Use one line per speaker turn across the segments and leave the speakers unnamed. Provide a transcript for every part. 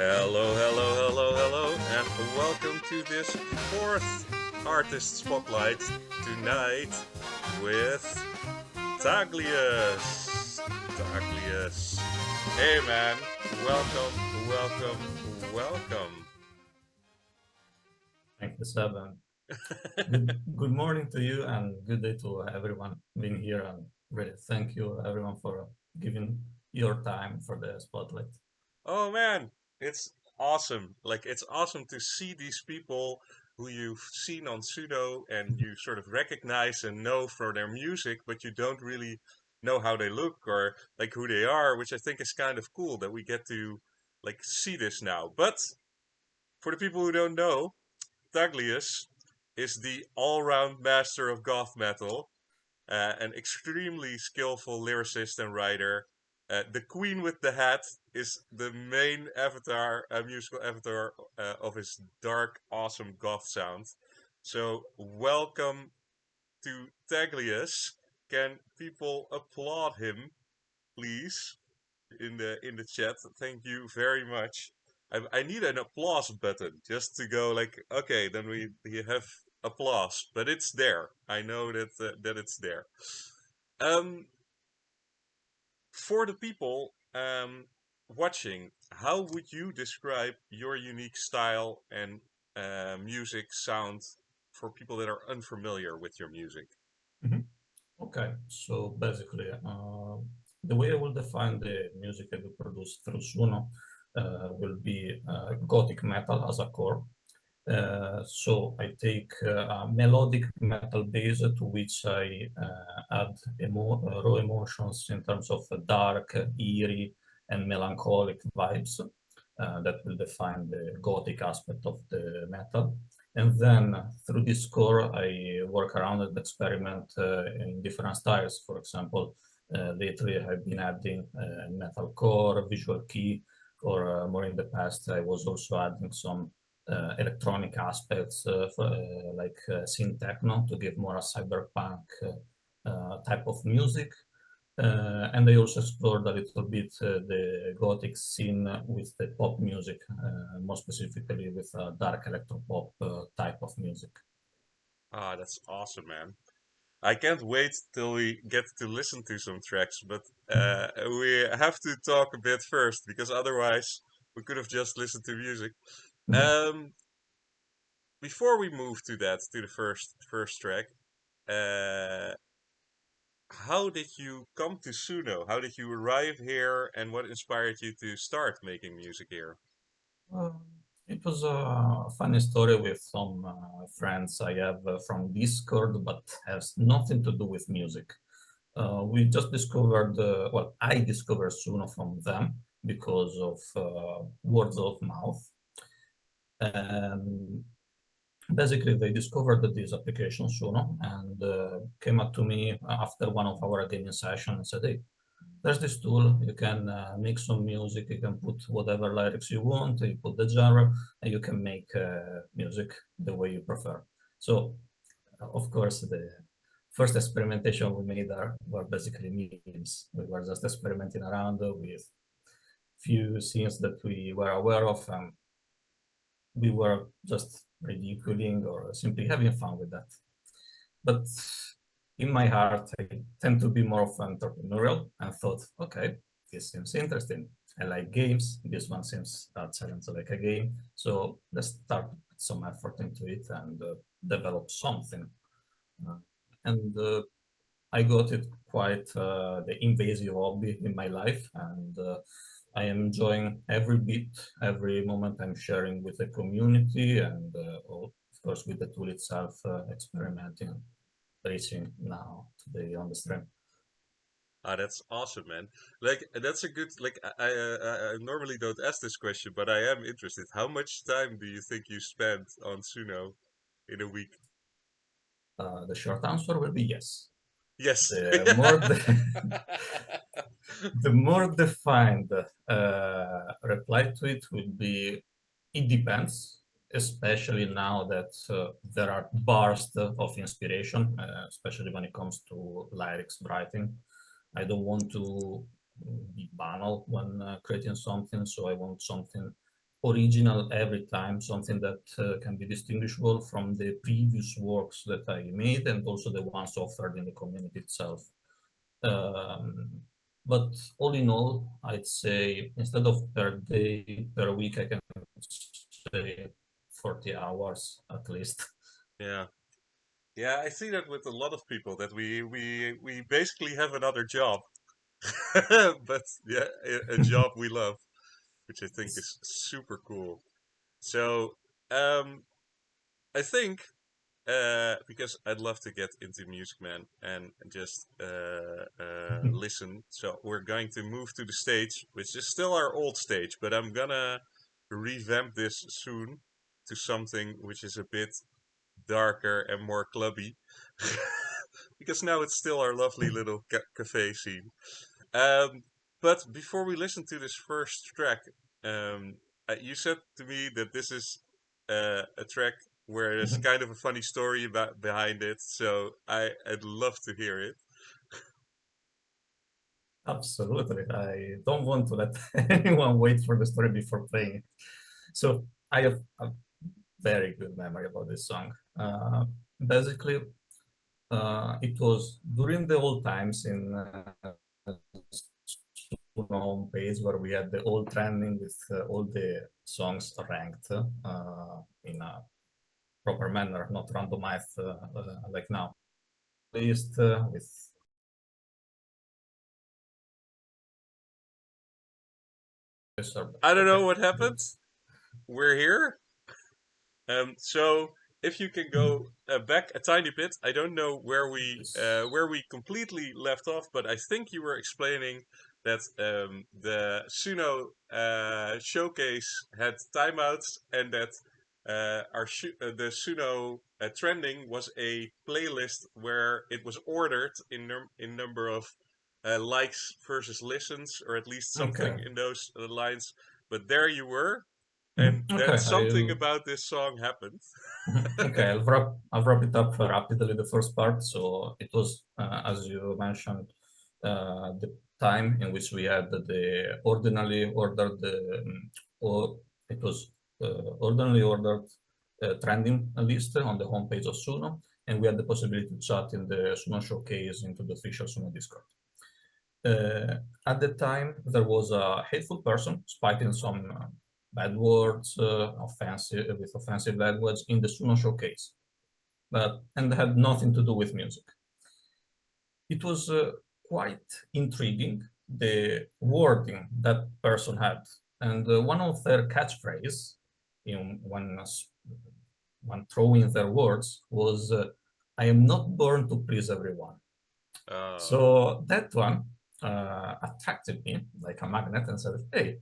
Hello, hello, hello, hello, and welcome to this fourth artist spotlight tonight with Tagliuz. Tagliuz. Hey man, welcome.
Thank you, Seven. Good morning to you and good day to everyone being here. And really thank you everyone for giving your time for the spotlight.
Oh man, it's awesome. Like, it's awesome to see these people who you've seen on Pseudo and you sort of recognize and know for their music, but you don't really know how they look or like who they are, which I think is kind of cool that we get to like see this now. But for the people who don't know, Taglius is the all-round master of goth metal, an extremely skillful lyricist and writer. The Queen with the Hat is the main avatar, musical avatar of his dark, awesome goth sound. So, welcome to Taglius. Can people applaud him, please, in the chat? Thank you very much. I need an applause button just to go like, okay, then we have applause, but it's there. I know that it's there. Um, for the people watching, how would you describe your unique style and music sound for people that are unfamiliar with your music?
Mhm. Okay, so basically, the way I will define the music I do produce through Suno will be Gothic metal as a core. So I take a melodic metal base to which I add raw emotions in terms of dark, eerie, and melancholic vibes that will define the gothic aspect of the metal. And then through this score, I work around and experiment in different styles. For example, lately I've been adding metalcore, visual key, or more in the past, I was also adding some electronic aspects like synth techno to give more a cyberpunk type of music. And I also explored a little bit the gothic scene with the pop music, more specifically with dark electropop type of music.
Ah, that's awesome, man. I can't wait till we get to listen to some tracks, but we have to talk a bit first because otherwise we could have just listened to music.
Mhm.
Um, Before we move to that, to the first track, uh, how did you come to Suno? How did you arrive here, and what inspired you to start making music here?
Uh, it was a funny story with some friends I have from Discord, but has nothing to do with music. We just discovered, well, I discovered Suno from them because of words of mouth. And basically, they discovered this application, Suno, and came up to me after one of our gaming sessions and said, hey, there's this tool, you can make some music, you can put whatever lyrics you want, you put the genre, and you can make music the way you prefer. So, of course, the first experimentation we made were basically memes. We were just experimenting around with few scenes that we were aware of, and we were just ridiculing or simply having fun with that. But in my heart, I tend to be more of an entrepreneurial and thought, okay, this seems interesting. I like games. This one seems sounds like a game. So let's start put some effort into it and develop something. Uh, and I got it quite the invasive hobby in my life, and I am enjoying every bit, every moment I'm sharing with the community, and of course with the tool itself, experimenting, reaching now today on the stream.
Ah, that's awesome, man. Like that's a good like I normally don't ask this question, but I am interested. How much time do you think you spend on Suno in a week?
The short answer will be yes.
Yes.
The more the, the more defined reply to it will be it depends, especially now that there are bursts of inspiration, especially when it comes to lyrics writing. I don't want to be banal when creating something, so I want something original every time, something that can be distinguishable from the previous works that I made and also the ones offered in the community itself. Um, but all in all, I'd say instead of per day, per week, I can say 40 hours at least.
Yeah. Yeah, I see that with a lot of people that we basically have another job. But yeah, a job we love, which I think is super cool. So, um I think because I'd love to get into Music Man and just listen. So we're going to move to the stage, which is still our old stage, but I'm gonna revamp this soon to something which is a bit darker and more clubby. Because now it's still our lovely little cafe scene. Um, but before we listen to this first track, um, you said to me that this is a track where there's kind of a funny story about behind it. So I'd love to hear it.
Absolutely. I don't want to let anyone wait for the story before playing it. So I have a very good memory about this song. Basically, it was during the old times in home page where we had the old trending with all the songs ranked in a proper manner, not randomized like now. List with
I don't know
okay.
what happened. We're here. So if you can go back a tiny bit, I don't know where we completely left off, but I think you were explaining that the Suno showcase had timeouts and that the Suno trending was a playlist where it was ordered in number of likes versus listens, or at least
Okay.
something in those lines. But there you were, and
Mhm.
then
Okay,
something about this song happened.
okay, I'll wrap it up rapidly, the first part. So it was, as you mentioned, the time in which we had the ordinarily ordered, or it was ordinarily ordered trending list on the homepage of Suno, and we had the possibility to chat in the Suno showcase into the official Suno Discord. Uh, at the time, there was a hateful person spiting some bad words, offensive language in the Suno showcase, but and had nothing to do with music. It was quite intriguing the wording that person had, and one of their catchphrase in when throwing their words was, "I am not born to please everyone."
Oh,
So that one attracted me like a magnet and said, hey,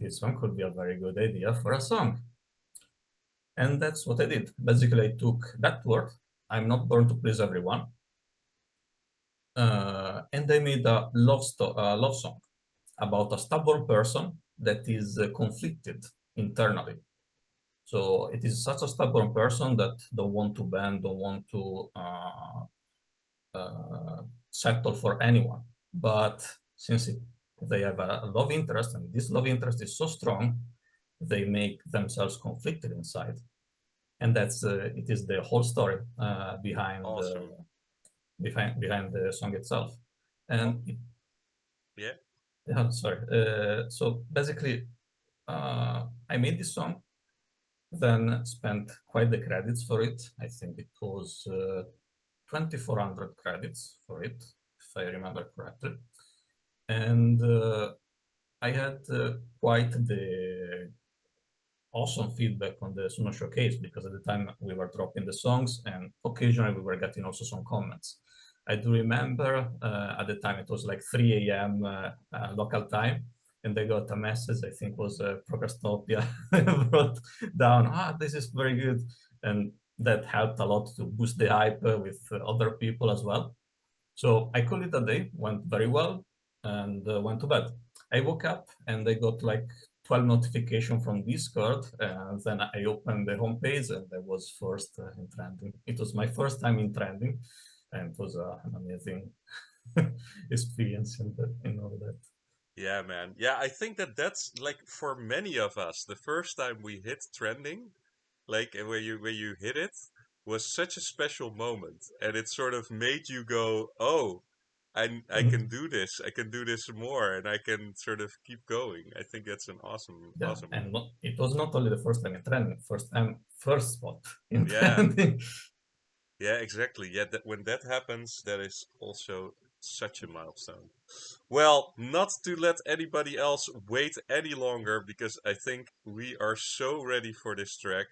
this one could be a very good idea for a song. And that's what I did. Basically, I took that word, I'm not born to please everyone, and I made a love song about a stubborn person that is conflicted internally. So it is such a stubborn person that don't want to bend, don't want to settle for anyone. But since they have a love interest, and this love interest is so strong, they make themselves conflicted inside, and that's it is the whole story
awesome.
behind the song itself.
Oh,
And it,
yeah.
yeah, sorry. So basically, I made this song, then spent quite the credits for it. I think it was 2,400 credits for it, if I remember correctly. And I had quite the awesome feedback on the Suno Showcase because at the time we were dropping the songs and occasionally we were getting also some comments. I do remember at the time it was like 3 a.m. Local time, and they got a message, I think was Procrastopia, wrote down, this is very good. And that helped a lot to boost the hype with other people as well. So I called it a day, went very well, and went to bed. I woke up and I got like 12 notifications from Discord, and then I opened the homepage and I was first in trending. It was my first time in trending, and it was an amazing experience in all that.
Yeah, man. Yeah, I think that that's like for many of us, the first time we hit trending, like where you hit it, was such a special moment, and it sort of made you go, "Oh, I can
Mhm.
do this. I can do this more, and I can sort of keep going." I think that's an
Yeah,
awesome
and
moment.
it was not only the first time in trending, first spot in
Yeah,
trending.
yeah, exactly. Yeah, that when that happens, that is also such a milestone. Well, not to let anybody else wait any longer, because I think we are so ready for this track.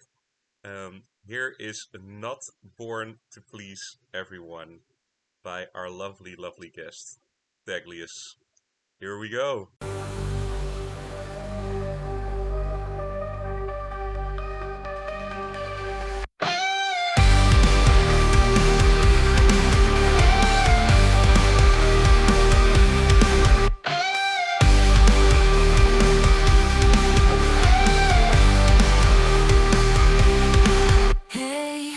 Here is Not Born to Please Everyone by our lovely, lovely guest, Tagliuz. Here we go.
Hey,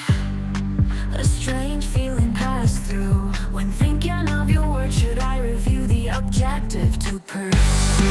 a strange feeling passed through when thinking of your words. Should I review the objective to pursue?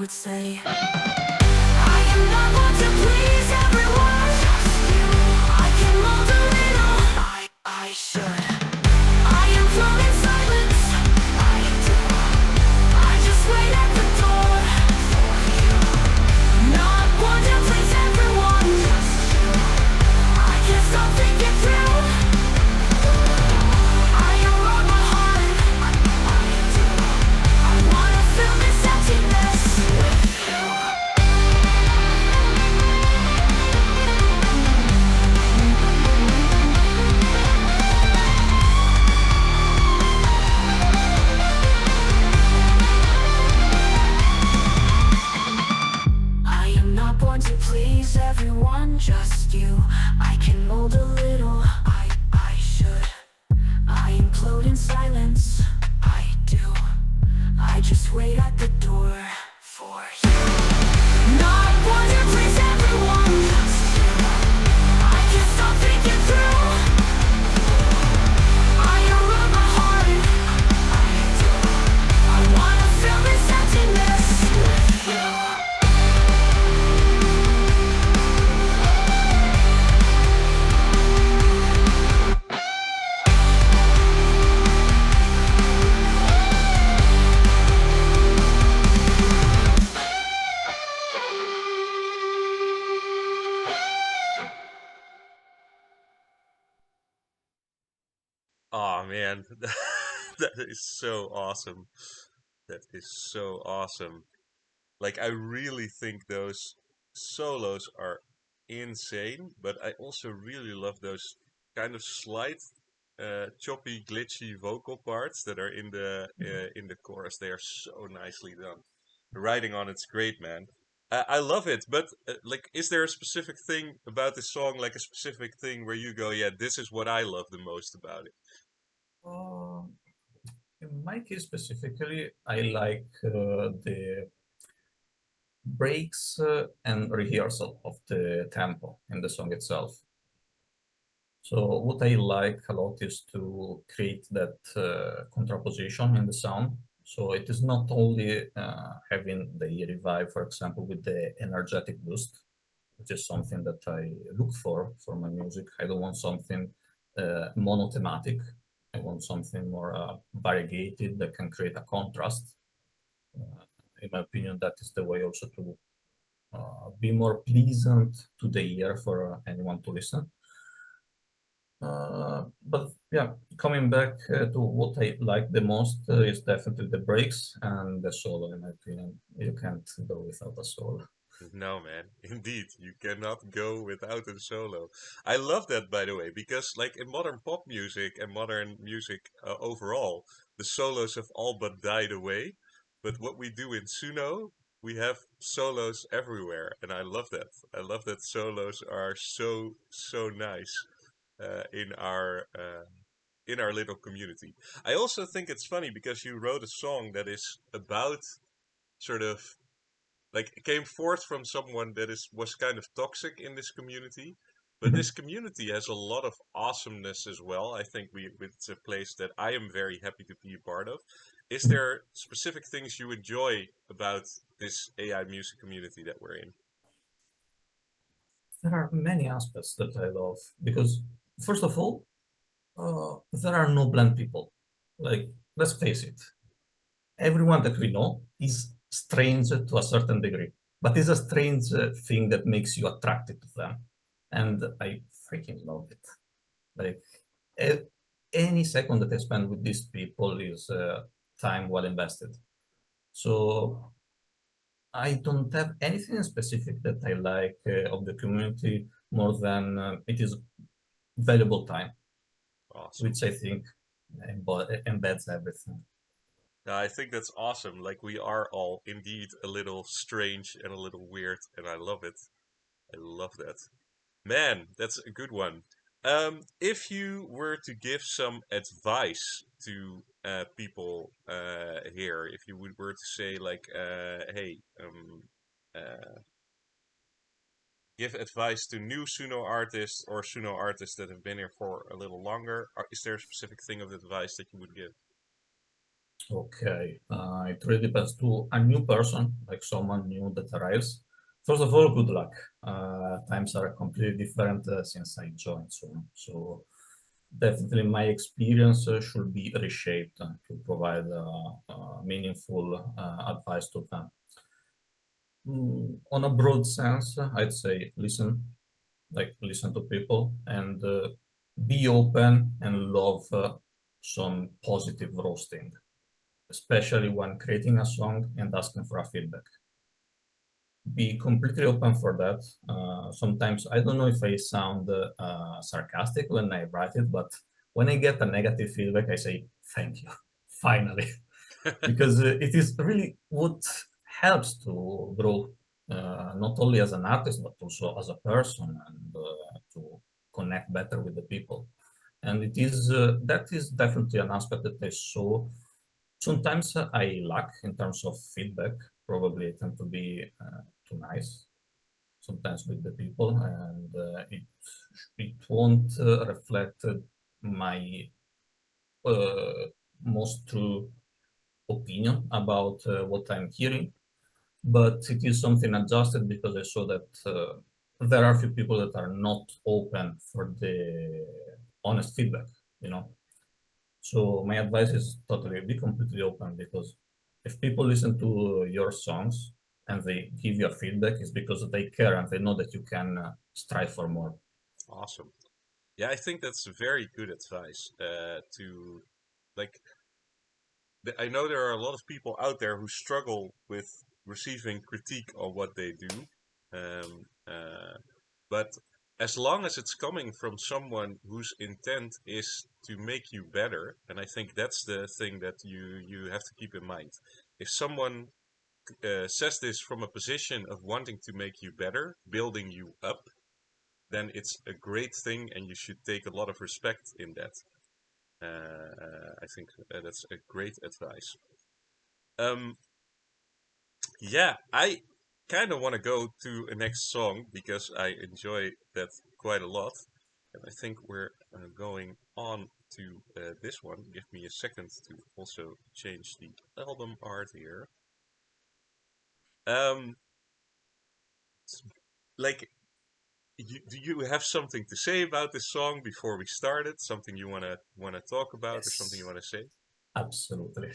would say I am not one to please everyone. I can mold a little. I should. I am flown in silence. I do. I just wait at the door for you. Not one to please everyone. I can't stop thinking through. I unlock my heart. I do. I wanna fill this emptiness with you. I am not born to please everyone, just you. I can mold a little. I should. I implode in silence. I do. I just wait at the door for you. Not one to please everyone. I can't stop thinking through. I unlock my heart. I do. I wanna fill this emptiness with you.
Oh man, that is so awesome. That is so awesome. Like I really think those solos are insane, but I also really love those kind of slight, choppy, glitchy vocal parts that are in the chorus. They are so nicely done. The writing on it's great, man. I love it, but like, is there a specific thing about this song, like a specific thing where you go, yeah, this is what I love the most about it?
Uh, in my case specifically, I like the breaks and rehearsal of the tempo in the song itself. So what I like a lot is to create that contraposition in the sound. So it is not only having the revive, for example, with the energetic boost, which is something that I look for my music. I don't want something monothematic. I want something more variegated that can create a contrast. Uh, in my opinion, that is the way also to be more pleasant to the ear for anyone to listen. But yeah, coming back to what I like the most is definitely the breaks and the solo. In my opinion, you can't go without a solo.
No, man. Indeed, you cannot go without a solo. I love that, by the way, because like in modern pop music and modern music overall, the solos have all but died away. But what we do in Suno, we have solos everywhere, and I love that. I love that solos are so nice in our little community. I also think it's funny because you wrote a song that is about sort of like it came forth from someone that is was kind of toxic in this community, but
Mhm.
this community has a lot of awesomeness as well. I think it's a place that I am very happy to be a part of. Is
Mhm.
there specific things you enjoy about this AI music community that we're in?
There are many aspects that I love because, first of all, there are no bland people. Like, let's face it, everyone that we know is strange to a certain degree, but it's a strange thing that makes you attracted to them. And I freaking love it. Like, a- any second that I spend with these people is time well invested. So I don't have anything specific that I like of the community more than it is valuable time,
Awesome.
which I think embeds everything.
I think that's awesome. Like we are all indeed a little strange and a little weird, and I love it. I love that. Man, that's a good one. If you were to give some advice to people here, if you were to say like, hey, uh, give advice to new Suno artists or Suno artists that have been here for a little longer, is there a specific thing of advice that you would give?
Okay, it really depends to a new person, like someone new that arrives. First of all, good luck. Times are completely different since I joined, so definitely my experience should be reshaped to provide meaningful advice to them. On a broad sense, I'd say listen to people and be open and love some positive roasting, especially when creating a song and asking for a feedback. Be completely open for that. Sometimes I don't know if I sound sarcastic when I write it, but when I get a negative feedback, I say thank you, finally, because it is really what helps to grow, not only as an artist but also as a person, and to connect better with the people. And it is that is definitely an aspect that I saw. Sometimes I lack in terms of feedback. Probably I tend to be too nice sometimes with the people, and it won't reflect my uh, most true opinion about what I'm hearing. But it is something adjusted because I saw that there are a few people that are not open for the honest feedback, you know. So my advice is totally be completely open, because if people listen to your songs and they give you a feedback, it's because they care and they know that you can strive for more.
Awesome. Yeah, I think that's very good advice. To like, I know there are a lot of people out there who struggle with receiving critique on what they do, um, uh, but as long as it's coming from someone whose intent is to make you better, and I think that's the thing that you have to keep in mind. If someone says this from a position of wanting to make you better, building you up, then it's a great thing, and you should take a lot of respect in that. I think that's a great advice. Um, yeah, I kind of want to go to a next song because I enjoy that quite a lot, and I think we're going on to this one. Give me a second to also change the album art here. Um, like, do you have something to say about this song before we start it? Something you wanna talk about, or something you
Yes,
wanna say?
absolutely.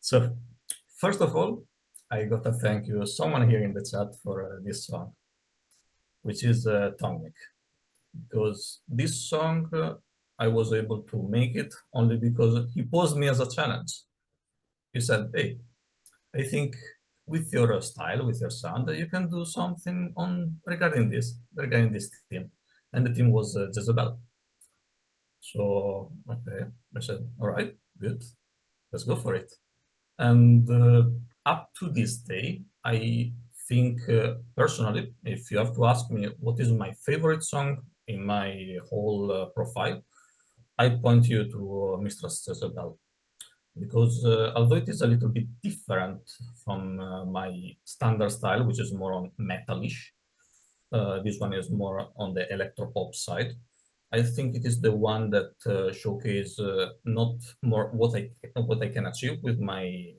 So, first of all, I got to thank you, someone here in the chat, for this song, which is Tomnik, because this song I was able to make it only because he posed me as a challenge. He said, "Hey, I think with your style, with your sound, you can do something on regarding this theme." And the theme was Jezebel. So okay, I said, "All right, good, let's go for it." And up to this day, I think personally, if you have to ask me what is my favorite song in my whole profile, I point you to Mistress Jezebel, because although it is a little bit different from my standard style, which is more on metalish, this one is more on the electropop side. I think it is the one that showcase not more what I can achieve with my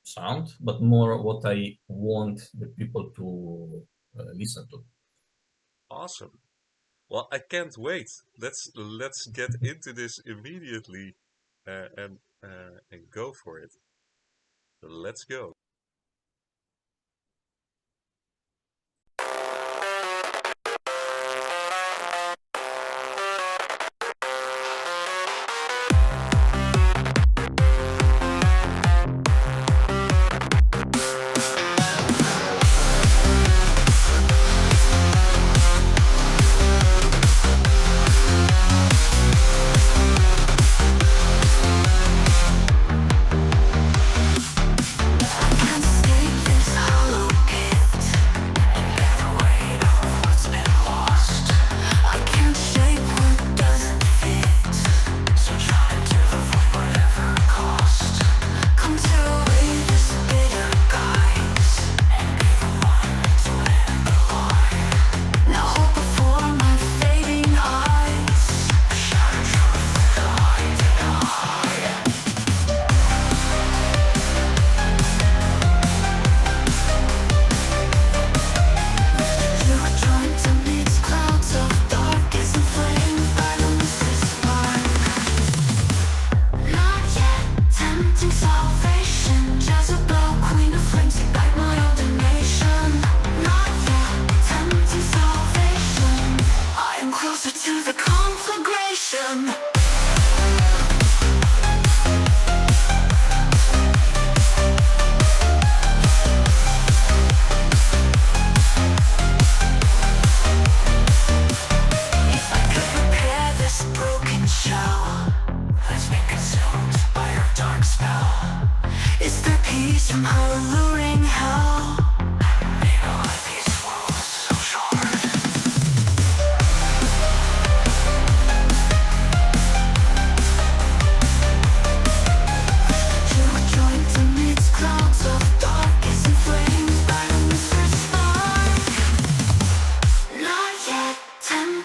sound, but more what I want the people to listen to.
Awesome. Well, I can't wait. Let's get into this immediately, and go for it. Let's go.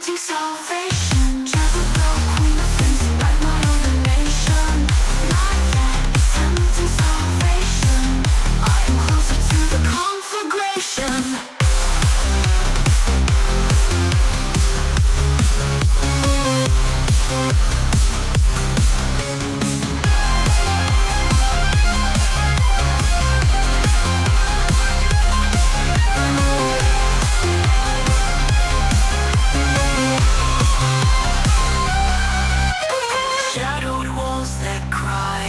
tempting salvation. Jezebel, queen of things, like my own nation. Not yet, tempting salvation. I am closer to the conflagration. Shadowed walls that cry,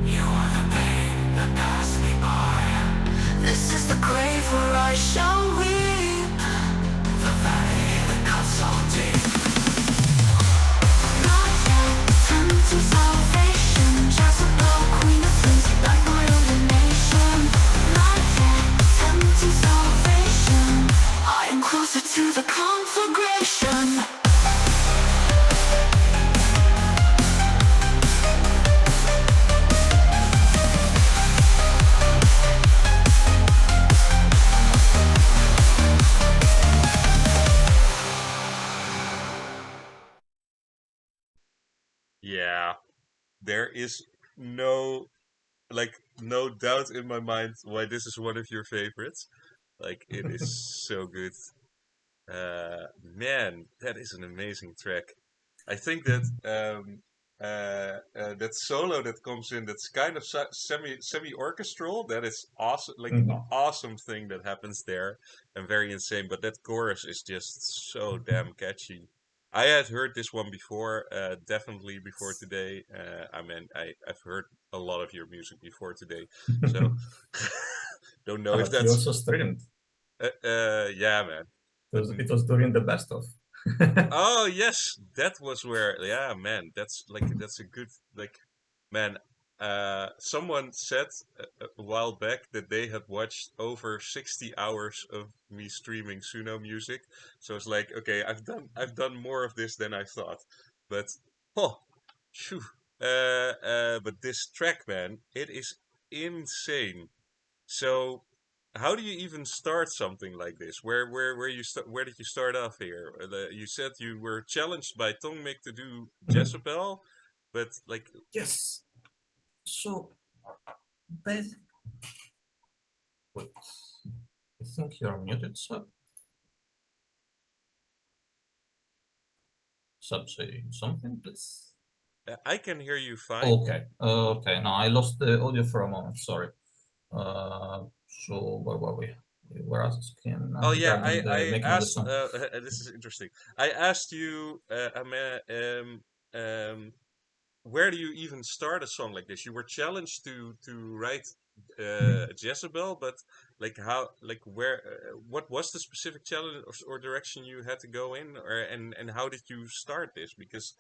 you are the pain that passed me by. This is the grave where I shall weep, the valley that cuts so deep. Not yet, tempting salvation. Jezebel, queen of things, like my own nation. Not yet, tempting salvation. I am closer to the conflagration.
Yeah, there is no no doubt in my mind why this is one of your favorites. Like it is so good. Man, that is an amazing track. I think that that solo that comes in, that's kind of semi orchestral. That is awesome, like
Mhm.
awesome thing that happens there, and very insane. But that chorus is just so damn catchy. I had heard this one before, definitely before today. I mean, I've heard a lot of your music before today, so don't know if
But you
that's
also streamed.
yeah, man.
It was during the best of.
Oh yes, that was where. Yeah, man, that's a good man. Someone said a while back that they had watched over 60 hours of me streaming Suno music. So it's like, okay, I've done more of this than I thought, but oh, phew. But this track, man, it is insane. So, how do you even start something like this? Where did you start off here? You said you were challenged by Tongmik to do
Mhm.
Jezebel, but like,
Yes. So, bas- wait. I think you're muted, sub. Sub, say something, please.
I can hear you fine.
Okay. Okay. No, I lost the audio for a moment. Sorry. So where were we? We were asking
Oh yeah,
regarding the
I
making of the
asked.
song.
This is interesting. I asked you, where do you even start a song like this? You were challenged to write
Mhm.
Jezebel, but like how, like where, what was the specific challenge or direction you had to go in, or and how did you start this? Because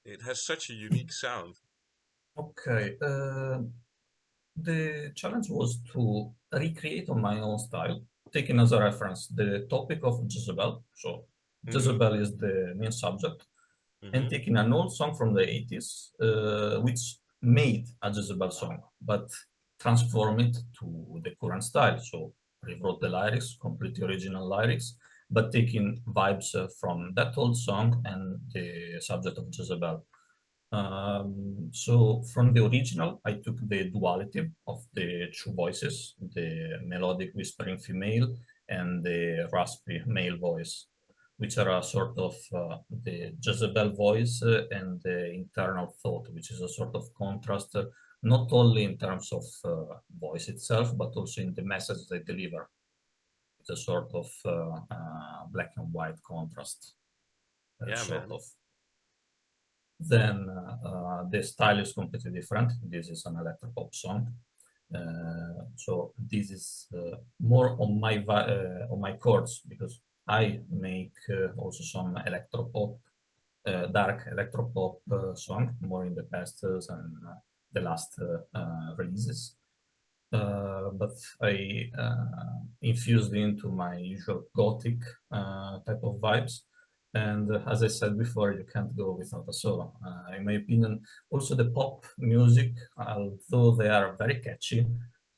it has such a unique sound.
Okay. The challenge was to recreate on my own style, taking as a reference the topic of Jezebel. So
Mm-hmm.
Jezebel is the main subject, and
Mm-hmm.
taking an old song from the 80s, which made a Jezebel song, but transform it to the current style. So rewrote the lyrics, completely original lyrics, but taking vibes from that old song and the subject of Jezebel. So from the original, I took the duality of the two voices, the melodic whispering female and the raspy male voice, which are a sort of the Jezebel voice and the internal thought, which is a sort of contrast, not only in terms of voice itself, but also in the message they deliver. It's a sort of black and white contrast,
Yeah,
sort
man.
of. Then the style is completely different. This is an electropop song. So this is more on my chords because I make also some electropop, dark electropop song more in the past and the last releases. But I infused into my usual gothic type of vibes. And as I said before, you can't go without a solo. In my opinion, also the pop music, although they are very catchy,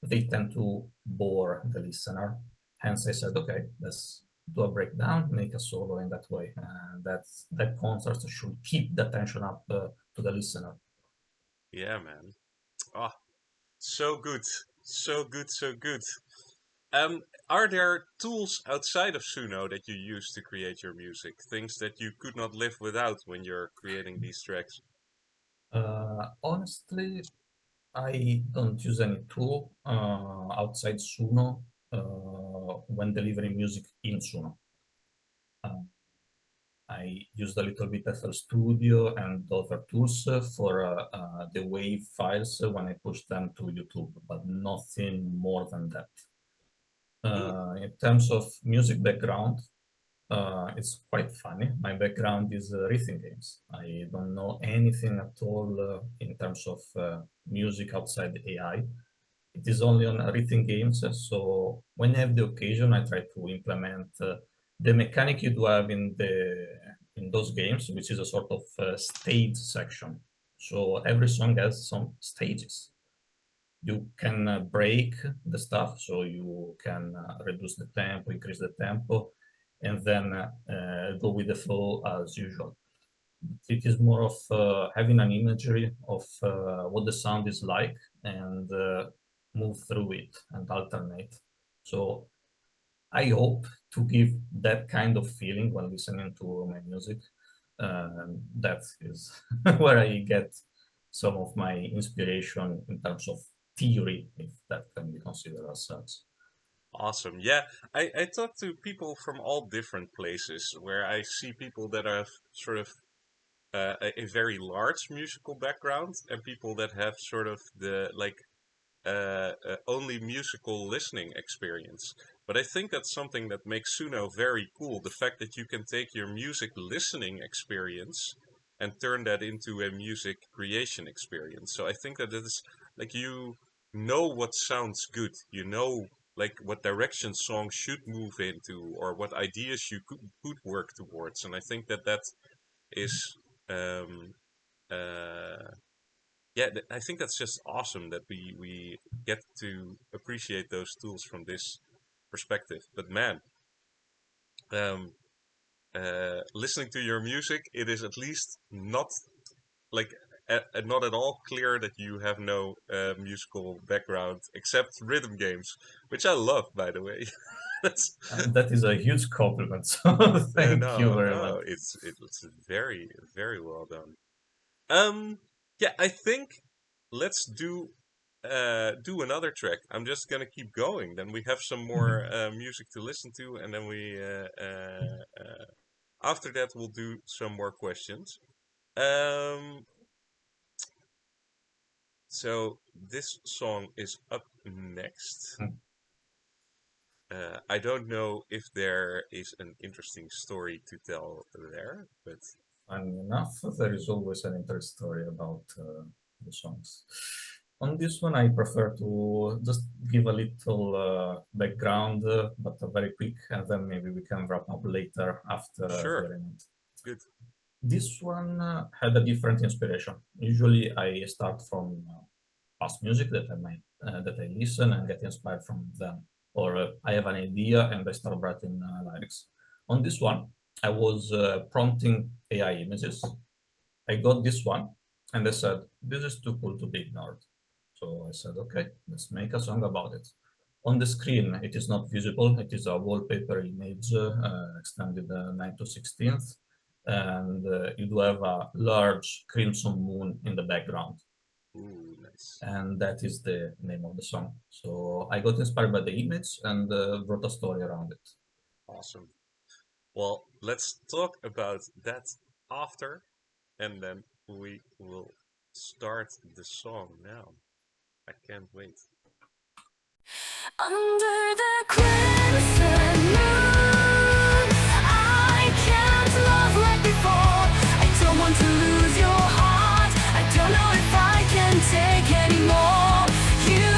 they tend to bore the listener. Hence, I said, okay, let's do a breakdown, make a solo in that way. And that concert should keep the tension up to the listener.
Yeah, man. Oh, so good. So good, so good. Um, are there tools outside of Suno that you use to create your music? Things that you could not live without when you're creating these tracks?
Honestly, I don't use any tool outside Suno when delivering music in Suno. Uh, I used a little bit FL Studio and other tools for the WAV files when I push them to YouTube, but nothing more than that.
Hmm.
In terms of music background, it's quite funny. My background is rhythm games. I don't know anything at all in terms of music outside AI. It is only on rhythm games. So when I have the occasion, I try to implement the mechanic you do have in those games, which is a sort of stage section. So every song has some stages. You can break the stuff, so you can reduce the tempo, increase the tempo, and then go with the flow as usual. It is more of having an imagery of what the sound is like and move through it and alternate. So I hope to give that kind of feeling when listening to my music. That is where I get some of my inspiration in terms of theory, if that can be considered as such.
Awesome. Yeah, I talk to people from all different places where I see people that have sort of a very large musical background and people that have sort of the like only musical listening experience. But I think that's something that makes Suno very cool. The fact that you can take your music listening experience and turn that into a music creation experience. So I think that it is like you know what sounds good. You know like what direction songs should move into or what ideas you could work towards. And I think that that is um, uh, yeah, I think that's just awesome that we get to appreciate those tools from this perspective. But man, um, listening to your music, it is at least not like not at all clear that you have no musical background except rhythm games, which I love, by the way. That's
That is a huge compliment. So thank you
no,
very much.
no, it's very very well done. Um, yeah, I think let's do another track. I'm just gonna keep going. Then we have some more music to listen to, and then after that we'll do some more questions. Um, so this song is up next. I don't know if there is an interesting story to tell there, but
Funny enough, there is always an interest story about the songs. On this one, I prefer to just give a little background, but very quick, and then maybe we can wrap up later after
sure,
hearing it.
good.
This one had a different inspiration. Usually, I start from past music that I listen and get inspired from them, or I have an idea and I start writing lyrics. On this one, I was prompting AI images. I got this one, and I said, "This is too cool to be ignored." So I said, "Okay, let's make a song about it." On the screen, it is not visible. It is a wallpaper image extended 9 to 16th, and you do have a large crimson moon in the background,
Ooh, nice,
and that is the name of the song. So I got inspired by the image and wrote a story around it.
awesome. Well, let's talk about that after, and then we will start the song now. I can't wait.
Under the crimson moon, I can't love like before. I don't want to lose your heart. I don't know if I can take anymore. You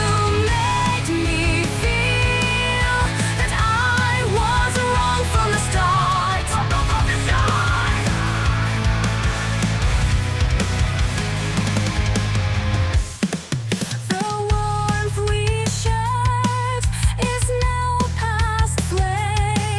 made me feel that I was wrong from the start. From the start. The warmth we shared is now past flame.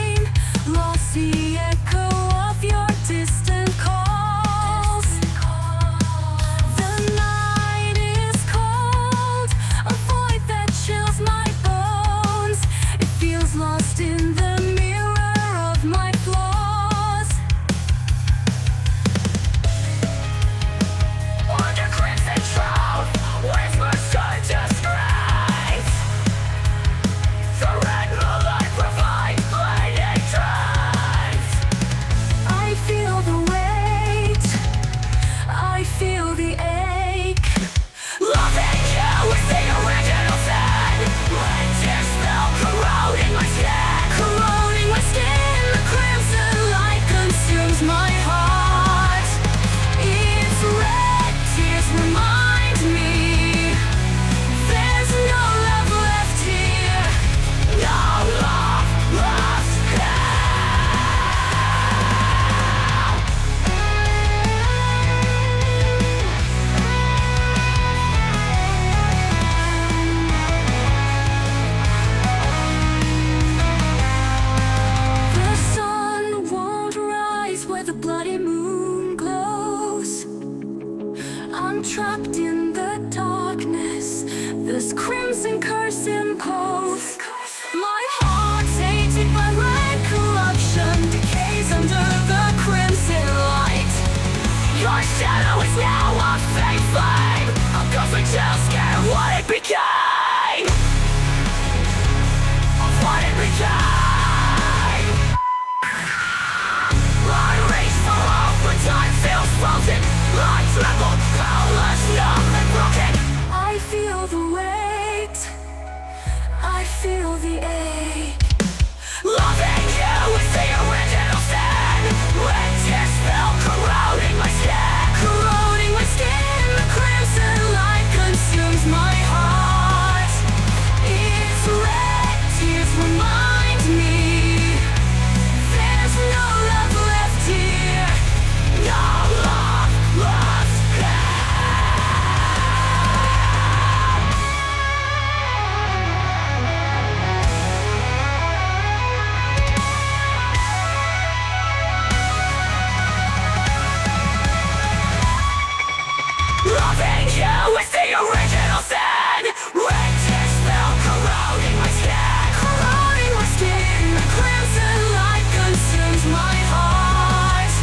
bloody moon glows. I'm trapped in the darkness. This crimson curse implodes. My heart's tainted by red corruption, decays under the crimson light. Your shadow is now a fake flame. I'm ghostly too scared what it became. Of what it became. I reach for hope, but time feels frozen. I tremble, powerless, numb and broken. I feel the weight, I feel the ache. Loving you is the original sin. When tears fell, corroding my skin. Corroding my skin, the crimson light consumes my heart. Its red tears remind me there's no love left here. No love left Loving you is the original sin. When tears fell, corroding my skin. Corroding my skin, the crimson light consumes my heart.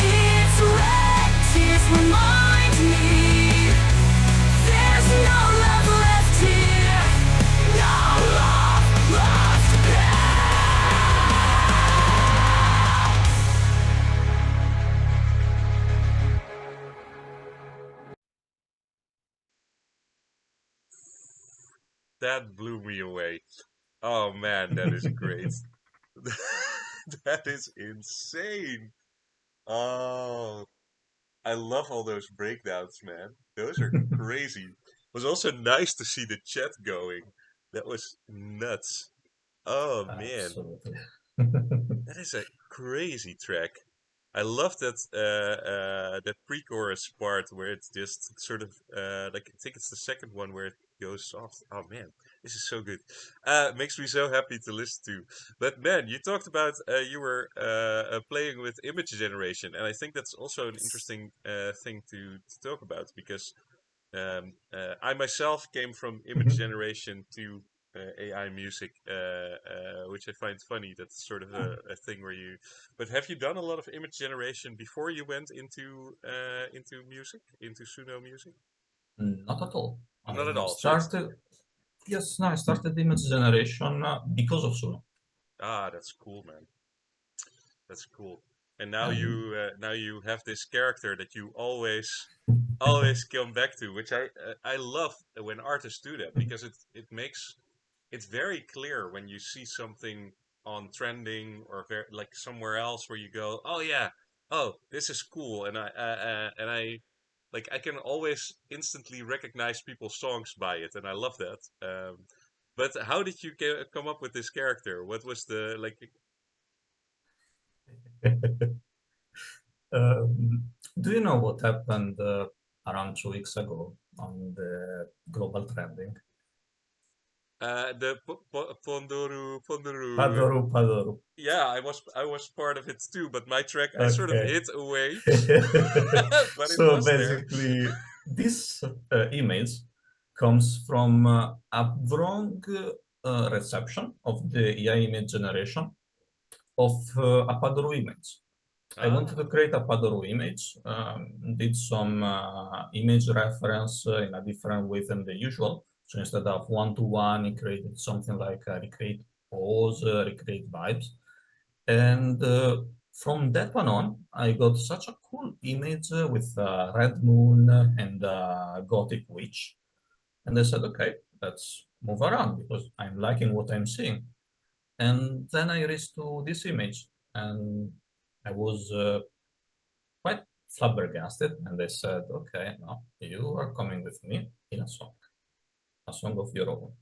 Its red tears remind me there's no love left here. No love left
That blew me away. Oh man, that is great. That is insane. Oh, I love all those breakdowns, man. Those are crazy. It was also nice to see the chat going. That was nuts. Oh man,
Absolutely.
that is a crazy track. I love that that pre-chorus part where it's just sort of like I think it's the second one where it goes soft. Oh man, this is so good. Makes me so happy to listen to. But man, you talked about you were playing with image generation, and I think that's also an interesting thing to talk about because I myself came from image
Mhm.
generation to AI music, which I find funny. That's sort of a thing where you. But have you done a lot of image generation before you went into music, into Suno music?
Not at all.
Not at
I
all. So it's
started, yes, no, I started image generation because of Suno.
that's cool, man. That's cool. And
And
now you have this character that you always come back to, which I love when artists do that because it makes it's very clear when you see something on trending or like somewhere else where you go, oh yeah, oh this is cool, and I like I can always instantly recognize people's songs by it, and I love that. But how did you come up with this character? What was the like?
do you know what happened around 2 weeks ago on the global trending?
The Pondoru.
Padoru, Padoru.
Yeah, I was part of it too, but my track I sort of
Okay.
hid away, but it
So
was there.
basically, this image comes from a wrong reception of the AI image generation of a Padoru image. I wanted to
Ah,
create a Padoru image, did some image reference in a different way than the usual. So instead of one-to-one, it created something like recreate pose, recreate vibes. And from that one on, I got such a cool image with a red moon and a gothic witch. And I said, okay, let's move around because I'm liking what I'm seeing. And then I reached to this image and I was quite flabbergasted. And they said, okay, now you are coming with me in a song of your own.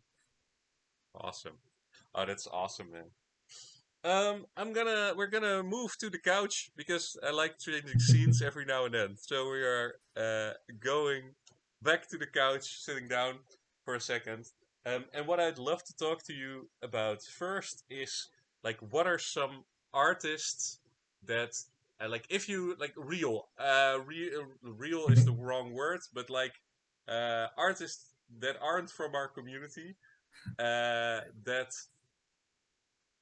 awesome. Oh, that's awesome, man. We're gonna move to the couch because I like changing scenes every now and then. So we are going back to the couch, sitting down for a second. And what I'd love to talk to you about first is like what are some artists that like if you like real is the wrong word, but like artists that aren't from our community, that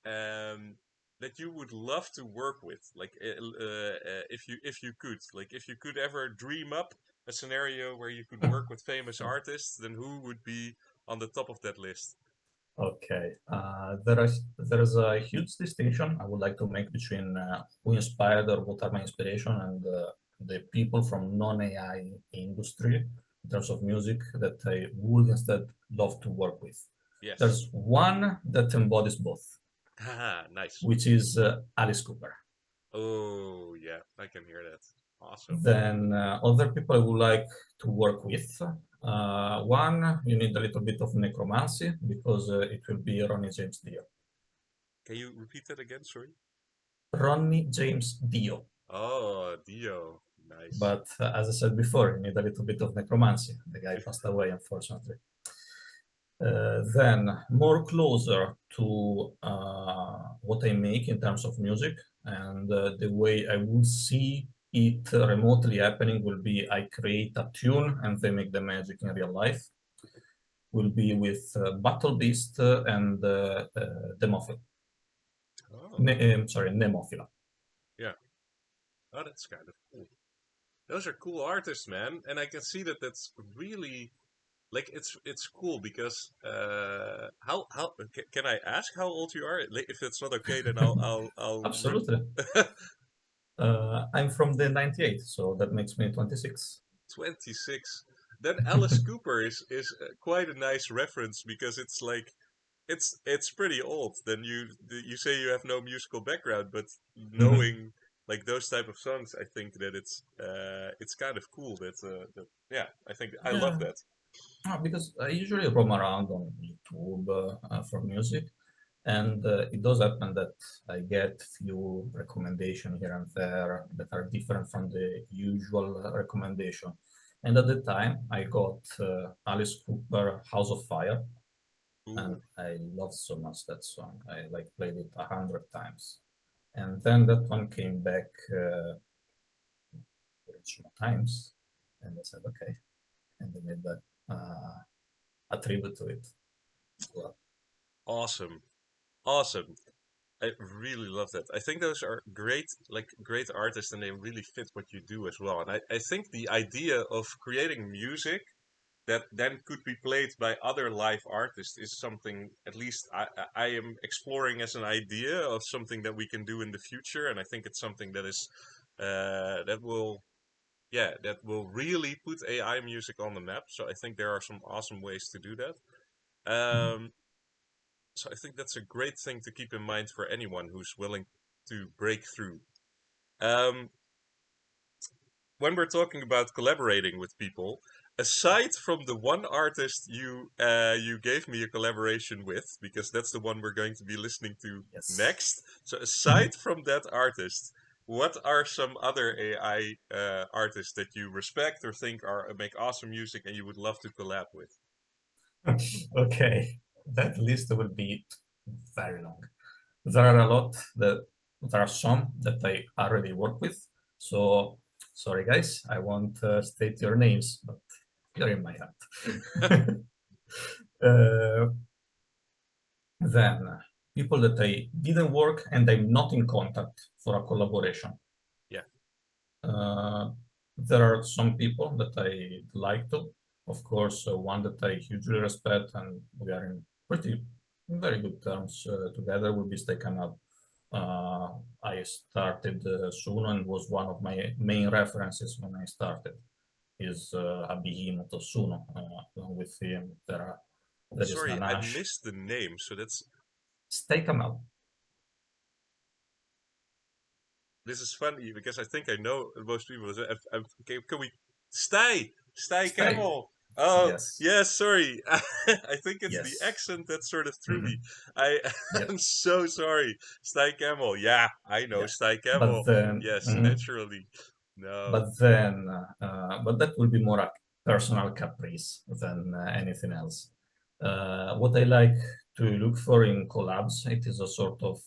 um, that you would love to work with, like if you could, like if you could ever dream up a scenario where you could work with famous artists, then who would be on the top of that list?
Okay, there is a huge distinction I would like to make between who inspired or what are my inspiration and the people from non-AI industry in terms of music that I would instead love to work with.
Yes.
There's one that embodies both,
Haha, nice.
which is Alice Cooper.
Oh yeah, I can hear that. Awesome.
Then other people I would like to work with. One, you need a little bit of necromancy because it will be Ronnie James Dio.
Can you repeat that again? Sorry.
Ronnie James Dio.
Oh, Dio. Nice.
But as I said before, you need a little bit of necromancy. The guy passed away, unfortunately. Then more closer to what I make in terms of music and the way I would see it remotely happening will be I create a tune and they make the magic in real life. Will be with Battle Beast and Demophila.
Oh,
Sorry, Nemophila.
yeah. Oh, that's kind of cool. Those are cool artists, man, and I can see that that's really like it's cool because how can I ask how old you are? Like, if it's not okay, then
Absolutely. I'm from the 98, so that makes me 26.
26. Then Alice Cooper is quite a nice reference because it's like it's pretty old. Then you say you have no musical background, but knowing like those type of songs, I think that it's kind of cool. That yeah, I think I love
Yeah,
that.
because I usually roam around on YouTube for music, and it does happen that I get few recommendation here and there that are different from the usual recommendation. And at the time, I got Alice Cooper "House of Fire," and
Ooh,
I love so much that song. I like played it 100 times, and then that one came back original times, and I said, okay, and they made that a tribute to it as well.
awesome, awesome. I really love that. I think those are great, like great artists, and they really fit what you do as well. And I think the idea of creating music that then could be played by other live artists is something at least I am exploring as an idea of something that we can do in the future, and I think it's something that is that will that will really put AI music on the map. So I think there are some awesome ways to do that. Um, so I think that's a great thing to keep in mind for anyone who's willing to break through. Um, when we're talking about collaborating with people, aside from the one artist you gave me a collaboration with, because that's the one we're going to be listening to
Yes.
next. So aside from that artist, what are some other AI artists that you respect or think are make awesome music and you would love to collab with?
Okay, that list will be very long. There are a lot that there are some that I already work with. So sorry guys, I won't state your names, but you're in my heart. uh, then people that I didn't work and I'm not in contact for a collaboration.
Yeah.
Uh, there are some people that I like to. Of course, one that I hugely respect and we are in pretty very good terms together will be Steak. I started soon and was one of my main references when I started. Is a behemoth of Suno. Along with him, there is
Sorry, I
Nanash.
missed the name. So that's
Steak.
this is funny because I think I know most people. Can we Stay
Steak.
Camel? Oh
Yes.
yes, sorry. I think it's the
Yes.
accent that sort of threw
Mhm.
me. I
Yep.
I'm so sorry. Stay Camel. Yeah, I know
Yeah.
Stay
But
Camel.
then,
Yes,
mhm.
naturally. No.
But then, but that will be more a personal caprice than anything else. What I like to look for in collabs, it is a sort of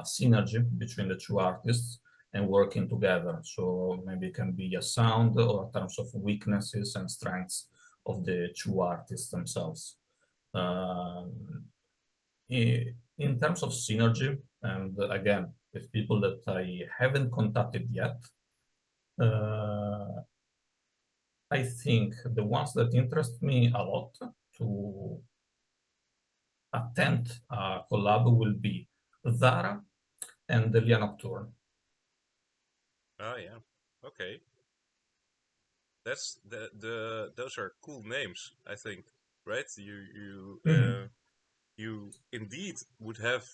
synergy between the two artists and working together. So maybe it can be a sound or in terms of weaknesses and strengths of the two artists themselves. Um, in terms of synergy, and again, with people that I haven't contacted yet, uh, I think the ones that interest me a lot to attempt a collab will be Zara and the Lia Nocturne.
Oh yeah. Okay. That's the those are cool names, I think. Right?
Mhm,
You indeed would have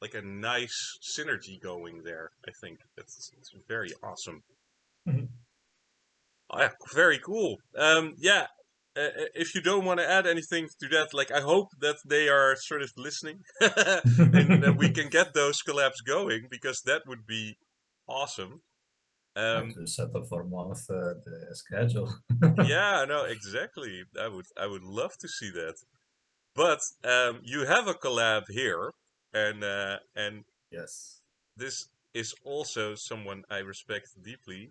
like a nice synergy going there, I think. It's very awesome.
mhm.
Oh, yeah, very cool. Yeah. If you don't want to add anything to that, like I hope that they are sort of listening, and that we can get those collabs going because that would be awesome.
Try
Um,
to settle for month the schedule.
yeah, no, exactly. I would love to see that. But you have a collab here, and
Yes.
this is also someone I respect deeply,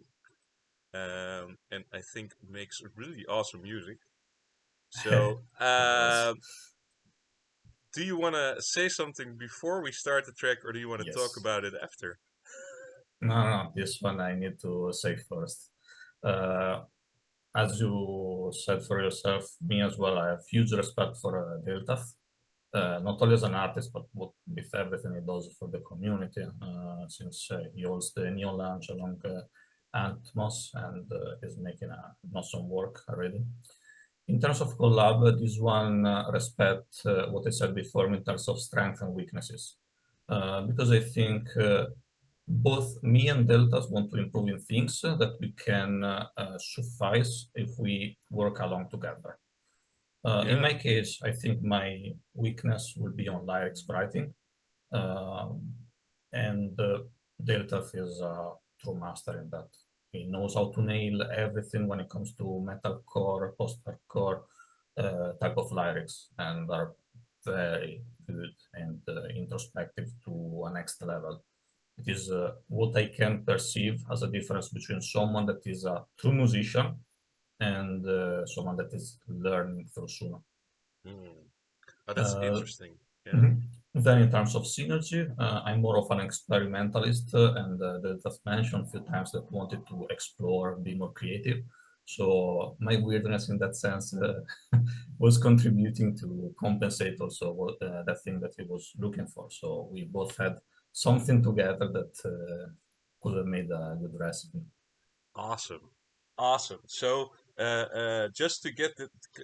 and I think makes really awesome music. So,
He does.
do you want to say something before we start the track, or do you want to talk
Yes.
about it after?
No, no, no, this one I need to say first. Uh, as you said for yourself, me as well, I have huge respect for Delta. Not only as an artist, but with everything he does for the community, since he holds the Neo Lounge along Atmos and is making awesome work already. In terms of collab, this one respect what I said before in terms of strengths and weaknesses. Because I think both me and Deltas want to improve in things that we can suffice if we work along together. In
Yeah.
my case, I think my weakness will be on lyrics writing, um, and Delta is a true master in that. He knows how to nail everything when it comes to metalcore, post-hardcore type of lyrics, and are very good and introspective to a next level. It is what I can perceive as a difference between someone that is a true musician and someone that is learning through Suno.
Hmm. Oh, that's
Uh,
interesting. Yeah.
mhm. Then in terms of synergy, I'm more of an experimentalist and that's mentioned a few times that wanted to explore, be more creative. So my weirdness in that sense was contributing to compensate also what, that thing that he was looking for. So we both had something together that could have made a good recipe.
Awesome. Awesome. So, just to get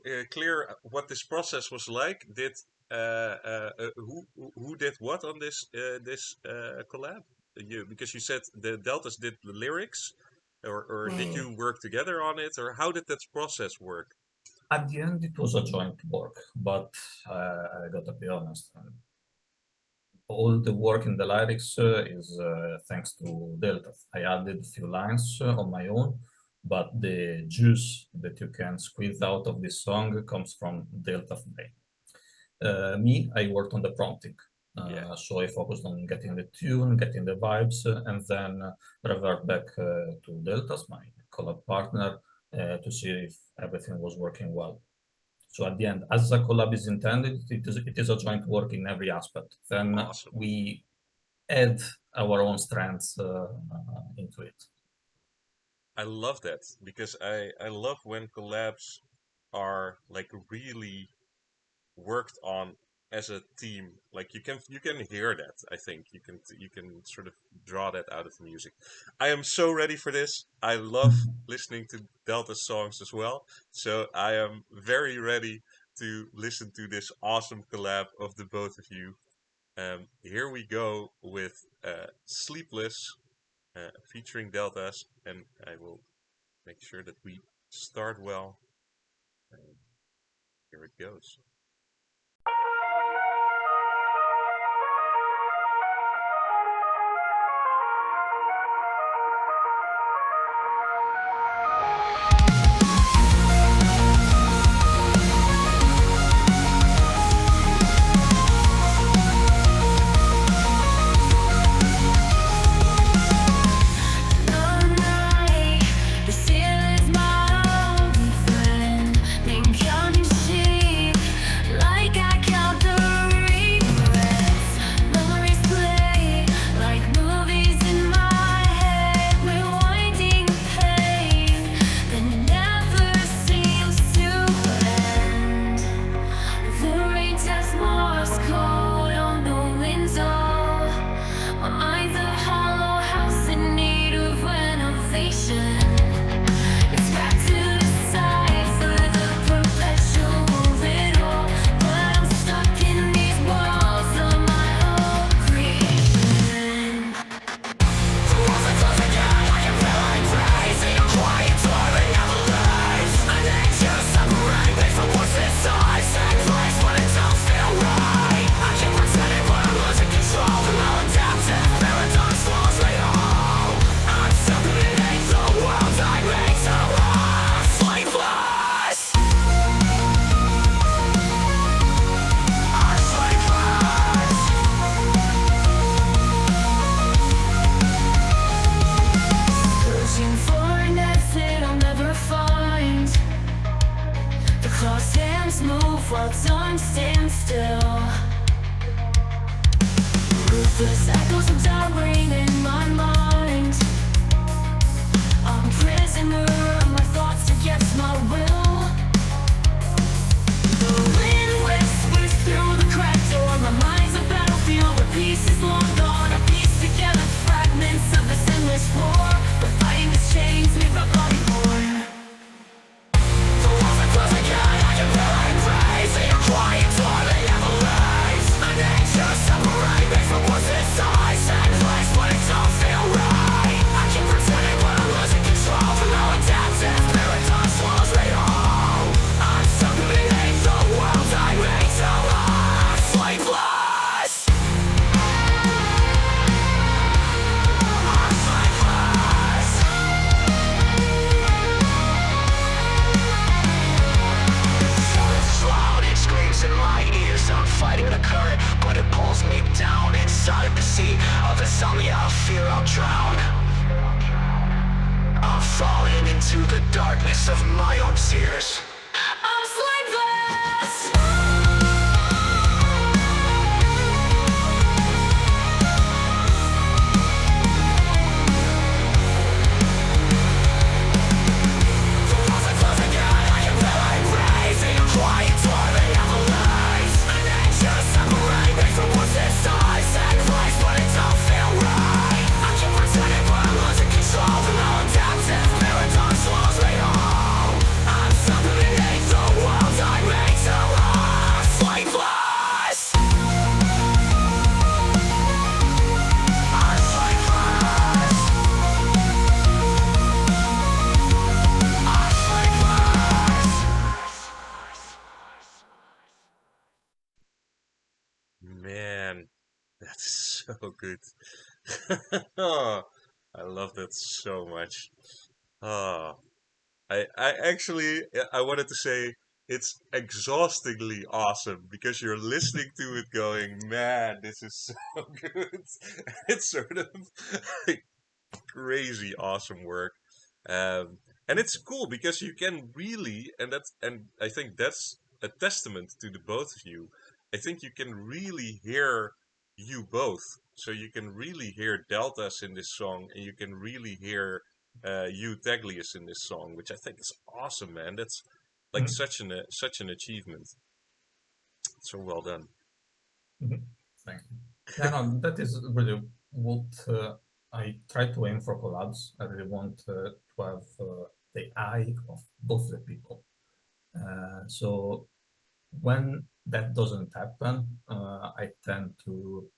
it clear, what this process was like, did who did what on this collab? You, because you said the Deltas did the lyrics, or did you work together on it, or how did that process work?
At the end, it was a joint work, but I gotta be honest. All the work in the lyrics is thanks to Delta. I added a few lines on my own, but the juice that you can squeeze out of this song comes from Delta's brain. Me, I worked on the prompting.
Yeah.
So I focused on getting the tune, getting the vibes, and then revert back to Delta's, my collab partner, to see if everything was working well. So at the end, as a collab is intended, it is a joint work in every aspect. Then
Awesome.
we add our own strengths into it.
I love that because I love when collabs are like really worked on as a team. Like you can hear that. I think you can sort of draw that out of the music. I am so ready for this. I love listening to Delta songs as well. So I am very ready to listen to this awesome collab of the both of you. Here we go with Sleepless featuring Deltas, and I will make sure that we start well. And here it goes.
still. Ruthless echoes of doubt ring in my mind. I'm a prisoner of my thoughts against my will. The wind whispers through the cracked door. My mind's a battlefield where peace is long gone. I piece together fragments of this endless war. But fighting these chains leave my body born. The walls are closing again. I can feel it raise. They are quiet, darling, never leaves. An anxious separate me from what's inside. Sad place, but it don't feel right. I keep pretending, but I'm losing control. For no adaptive marathon swallows me whole. I'm stuck beneath the world I made to life. Sleepless. I'm sleepless. It's loud, it screams in my ears. I'm fighting the current, but it pulls me down. Inside of the sea of insomnia, I fear I'll drown. I'm falling into the darkness of my own tears. I'm sleepless. The walls are closing in, I can feel it raising. A quiet door that never leaves. An anxious separate me from what's inside. Sad place, but it don't feel right. I keep pretending, but I'm losing control. The maladaptive marathon swallows me whole. I'm stuck beneath the world I made to live. Sleepless. I'm sleepless. I'm sleepless.
Man, that's so good. I love that so much. Ah, I actually I wanted to say it's exhaustingly awesome because you're listening to it going, man, this is so good. It's sort of like crazy awesome work. And it's cool because you can really, and I think that's a testament to the both of you. I think you can really hear you both. So you can really hear Deltas in this song, and you can really hear you Tagliuz in this song, which I think is awesome, man. That's like
Mhm.
such an achievement. So well done.
Mhm. Thank you. Yeah, no, that is really what I try to aim for collabs. I really want to have the eye of both the people. So when that doesn't happen, I tend to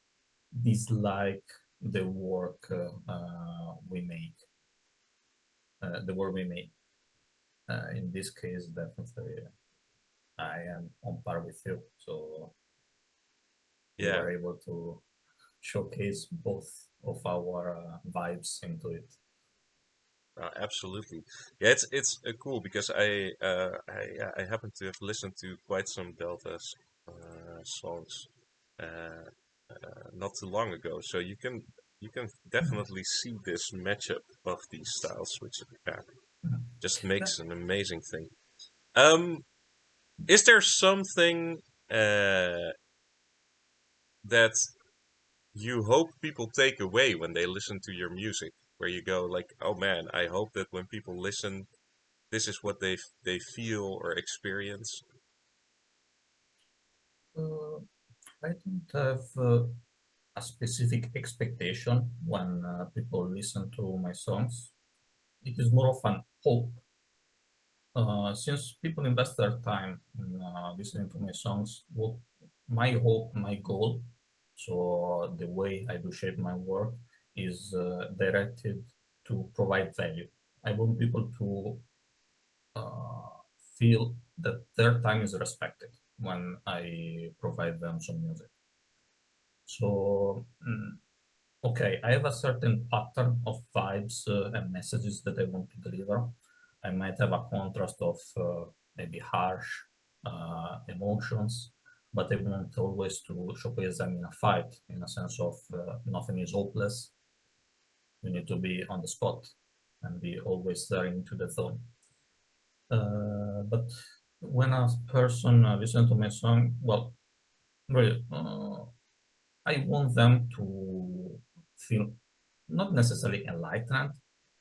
dislike the work we make, the work we make. In this case, definitely, I am on par with you. So we
Yeah.
were able to showcase both of our vibes into it.
Absolutely. Yeah, it's cool because I happen to have listened to quite some Deltas songs uh, not too long ago. So you can definitely see this matchup of these styles, which yeah, just
Yeah.
makes an amazing thing. Um, is there something that you hope people take away when they listen to your music, where you go like, oh man, I hope that when people listen this is what they feel or experience.
Uh, I don't have a specific expectation when people listen to my songs. It is more of an hope. Since people invest their time in listening to my songs, what my hope, my goal, so the way I do shape my work is directed to provide value. I want people to uh, feel that their time is respected when I provide them some music. So, okay, I have a certain pattern of vibes and messages that I want to deliver. I might have a contrast of maybe harsh emotions, but I want always to showcase them in a fight, in a sense of nothing is hopeless. You need to be on the spot and be always there into the zone. But when a person listens to my song, well, Really, I want them to feel not necessarily enlightened.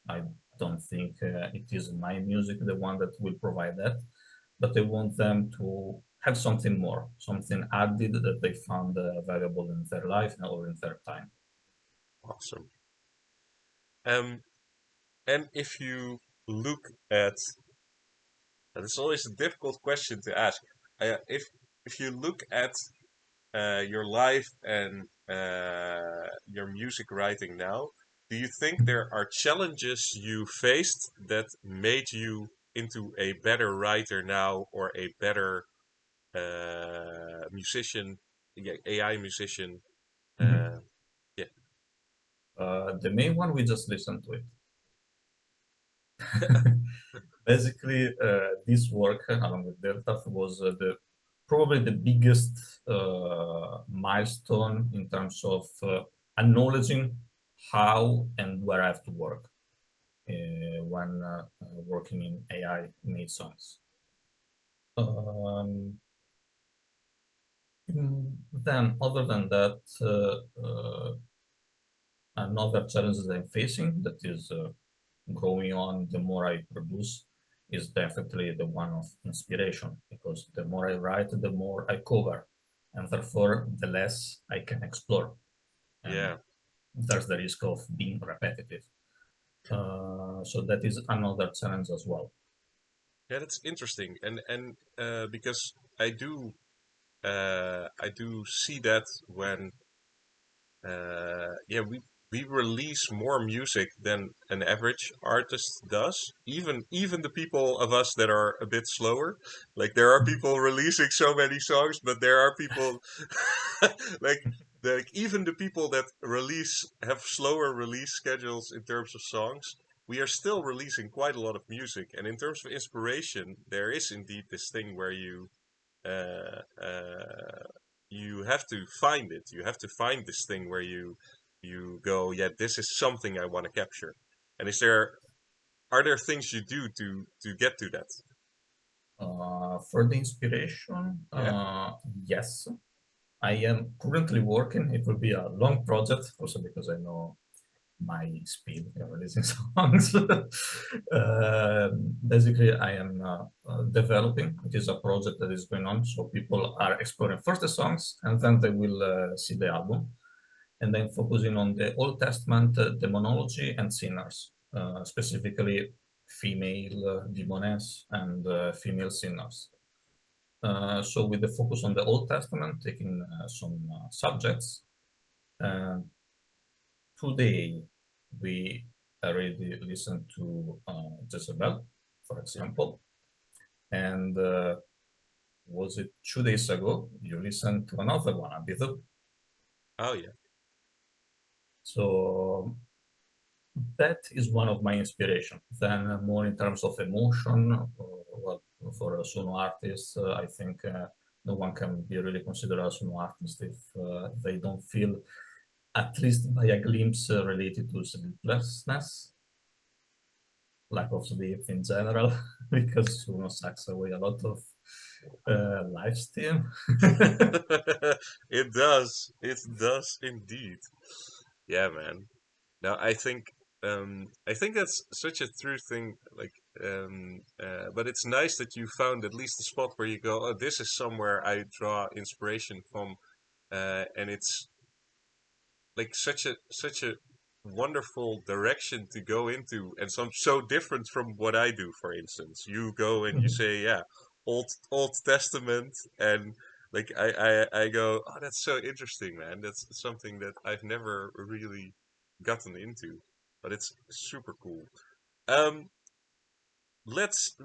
I don't think it is my music the one that will provide that, but I want them to have something more, something added that they found valuable in their life or in their time.
Awesome. Um, and if you look at, and it's always a difficult question to ask. If you look at your life and your music writing now, do you think there are challenges you faced that made you into a better writer now or a better musician, yeah, AI musician?
Mhm.
Uh, yeah,
The main one, we just listened to it. Basically, this work along with Delta was the probably the biggest milestone in terms of acknowledging how and where I have to work when working in AI made songs. Um, then, other than that, another challenge that I'm facing that is growing on the more I produce is definitely the one of inspiration because the more I write, the more I cover, and therefore the less I can explore. And
yeah,
there's the risk of being repetitive. So that is another challenge as well.
yeah. That's interesting, and because I do see that when yeah, we release more music than an average artist does. Even the people of us that are a bit slower, like there are people releasing so many songs, but there are people like even the people that release have slower release schedules in terms of songs. We are still releasing quite a lot of music, and in terms of inspiration, there is indeed this thing where uh, uh, you have to find it. You have to find this thing where you go, yeah, this is something I want to capture. And are there things you do to get to that?
For the inspiration,
Yeah.
yes, I am currently working. It will be a long project, also because I know my speed in releasing songs. Basically, I am developing. It is a project that is going on. So people are exploring first the songs, and then they will see the album, and then focusing on the Old Testament demonology and sinners, specifically female demoness and female sinners. So with the focus on the Old Testament, taking some subjects. Uh, Today, we already listened to Jezebel, for
Yeah.
example, and was it 2 days ago you listened to another one, Abithu?
Oh yeah.
So that is one of my inspiration. Then more in terms of emotion, well, for a solo artist, I think no one can be really considered a solo artist if they don't feel at least by a glimpse related to sleeplessness, lack of sleep in general, because Suno sucks away a lot of life steam.
It does. It does indeed. Yeah, man. Now I think that's such a true thing. Like, but it's nice that you found at least a spot where you go, oh, this is somewhere I draw inspiration from, and it's like such a wonderful direction to go into, and some so different from what I do. For instance, you go and you say, yeah, Old Testament, and like I go, oh, that's so interesting, man. That's something that I've never really gotten into, but it's super cool. Um,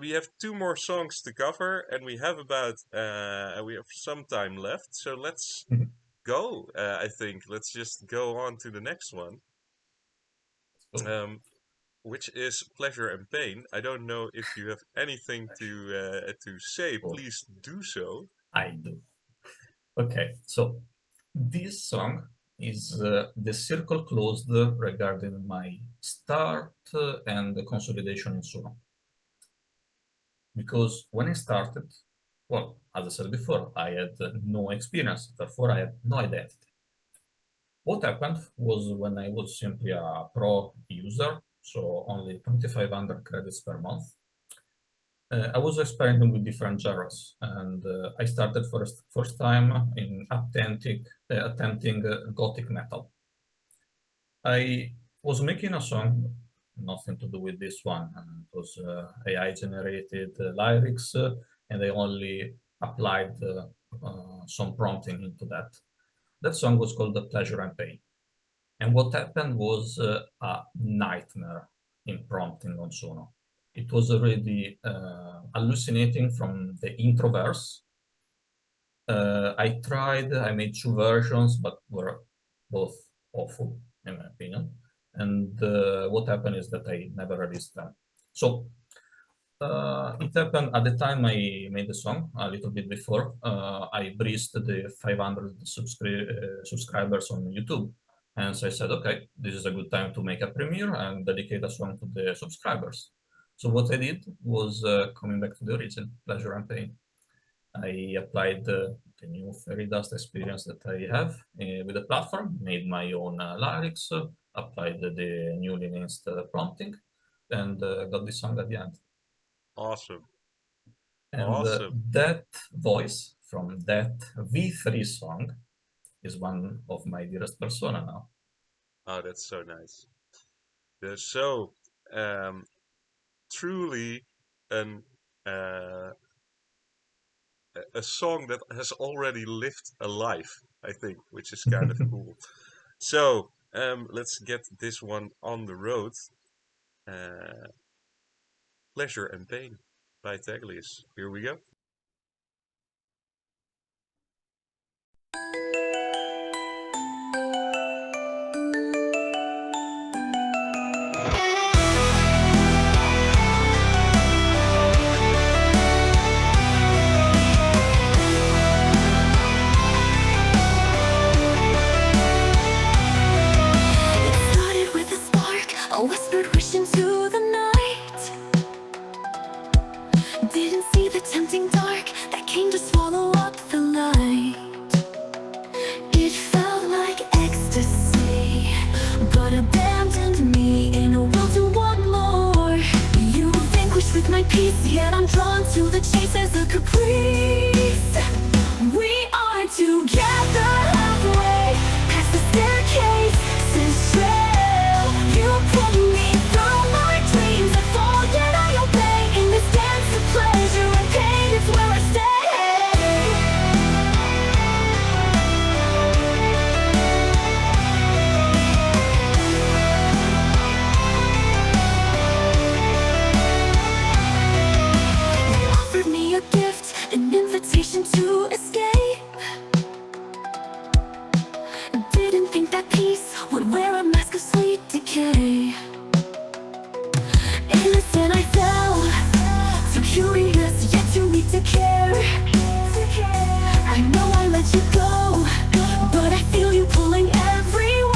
we have two more songs to cover, and we have some time left, so let's go. I think let's just go on to the next one,
So,
um, which is Pleasure and Pain. I don't know if you have anything to say.
so
Please do so.
I do. Okay, so this song is the circle closed regarding my start and the consolidation in Suno. Because when I started, Well, as I said before, I had no experience, therefore I had no identity. What happened was when I was simply a pro user, so only 2,500 credits per month, I was experimenting with different genres, and I started first time in attempting gothic metal. I was making a song, nothing to do with this one. It was AI generated lyrics, and I only applied some prompting into that. That song was called "The Pleasure and Pain." And what happened was a nightmare in prompting on Sono. It was already hallucinating from the intro verse. I made two versions, but were both awful, in my opinion. And what happened is that I never released them. So it happened at the time I made the song, a little bit before. I breached the 500 subscribers on YouTube. And so I said, okay, this is a good time to make a premiere and dedicate a song to the subscribers. So what I did was coming back to the origin, Pleasure and Pain. I applied the new fairy dust experience that I have with the platform, made my own lyrics, applied the newly enhanced prompting, and got this song at the end.
Awesome.
And
Awesome.
that voice from that V3 song is one of my dearest persona now.
Oh, that's so nice. So, um, truly an uh, a song that has already lived a life, I think, which is kind of cool. So, let's get this one on the road. Uh, Pleasure and Pain by Tagliuz. Here we go.
It started with a spark, a whispered wish into the night. Didn't see the tempting dark that came to swallow up the light. It felt like ecstasy, but abandoned me in a will to want more. You vanquished with my peace, yet I'm drawn to the chase as a caprice. We are together halfway, past the staircase, since trail. You pull me through my dreams, I fall yet I obey. In this dance of pleasure and pain, it's where I stay. You offered me a gift, an invitation to escape. Didn't think that peace would wear a mask of sweet decay. Innocent I fell, too curious yet too weak to care. I know I let you go, but I feel you pulling everywhere.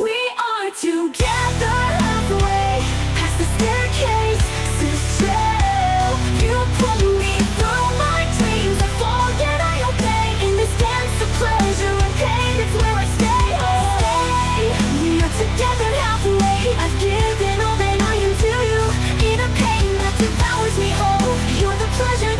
We are together halfway, past the staircase, since trail. You pull me through my dreams, I fall yet I obey. In this dance of pleasure and pain, it's where I stay. We are together halfway, I've given all that I am to you. In a pain that devours me whole, you're the pleasure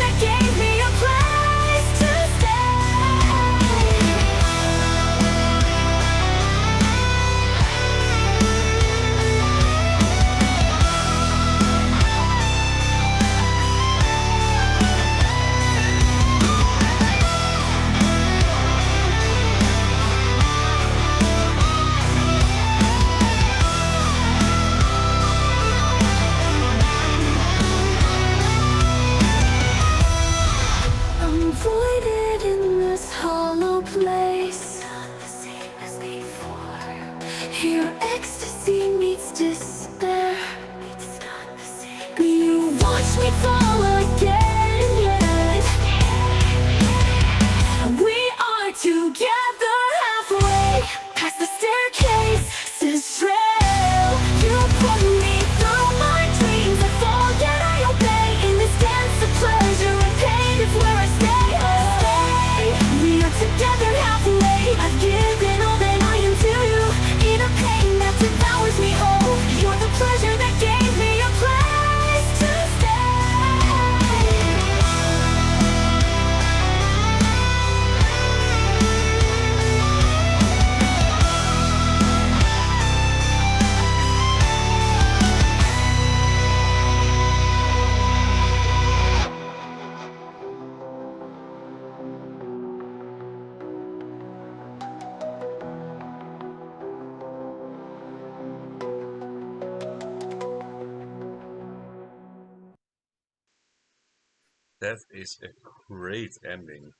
That is a great ending.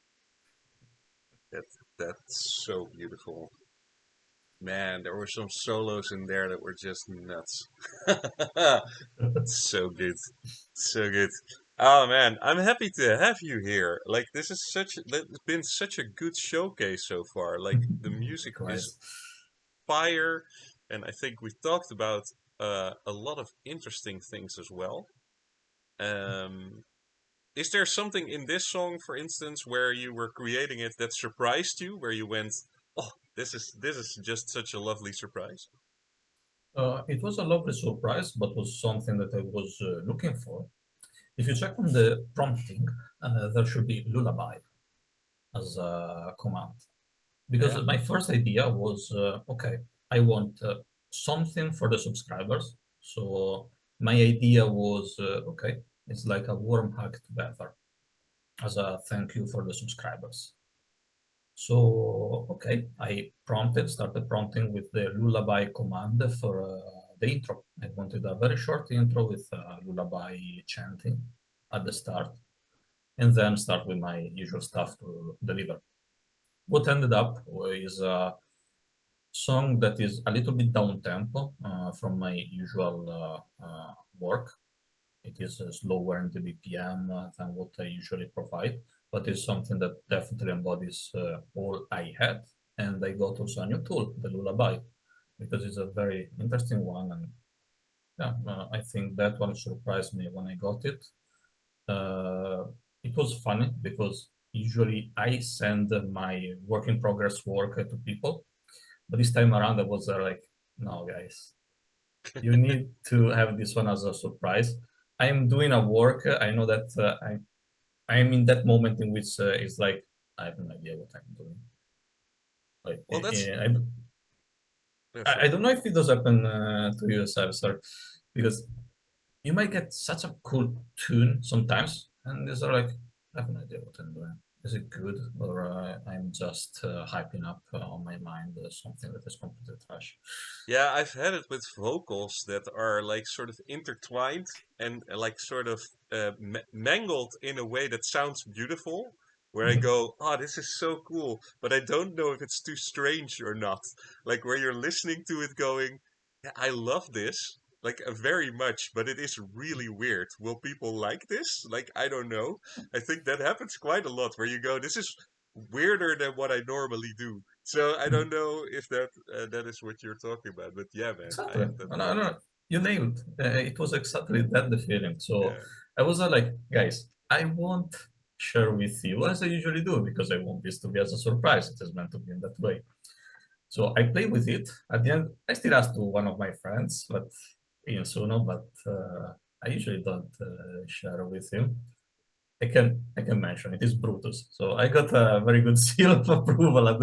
That that's so beautiful. Man, there were some solos in there that were just nuts. So good. So good. Oh man, I'm happy to have you here. Like this is such it's been such a good showcase so far. Like the music is
Likewise.
fire, and I think we talked about a lot of interesting things as well. Um, is there something in this song, for instance, where you were creating it that surprised you, where you went, "Oh, this is just such a lovely surprise."
It was a lovely surprise, but was something that I was looking for. If you check on the prompting, there should be lullaby as a command. Because
Yeah.
my first idea was okay, I want something for the subscribers. So my idea was okay, it's like a warm hug together as a thank you for the subscribers. So okay, started prompting with the lullaby command for the intro. I wanted a very short intro with lullaby chanting at the start, and then start with my usual stuff to deliver. What ended up is a song that is a little bit down tempo from my usual work. It is slower in the BPM than what I usually provide, but it's something that definitely embodies all I had. And I got also a new tool, the Lullaby, because it's a very interesting one. And yeah, I think that one surprised me when I got it. Uh, it was funny because usually I send my work in progress work to people, but this time around I was like, no, guys, you need to have this one as a surprise. I'm doing a work. I know that I'm in that moment in which it's like I have no idea what I'm doing. Like
Well, that's yeah,
I
sorry.
don't know if it does happen to you, sir, because you might get such a cool tune sometimes, and it's like I have no idea what I'm doing. Is it good, or I'm just hyping up on my mind something that is completely trash?
Yeah, I've had it with vocals that are like sort of intertwined and like sort of mangled in a way that sounds beautiful. Where I
Mhm.
go, oh, this is so cool, but I don't know if it's too strange or not. Like where you're listening to it going, yeah, I love this, like very much, but it is really weird. Will people like this? Like, I don't know. I think that happens quite a lot where you go, this is weirder than what I normally do. So I don't know if that is what you're talking about, but yeah, man, I
Exactly.
have that
No,
a
no,
lot.
no, you nailed. It was exactly that the feeling. So
Yeah.
I was like, guys, I won't share with you as I usually do because I want this to be as a surprise. It is meant to be in that way. So I play with it. At the end, I still ask to one of my friends, but in Suno, but I usually don't share with him. I can mention it is Brutus. So I got a very good seal of approval at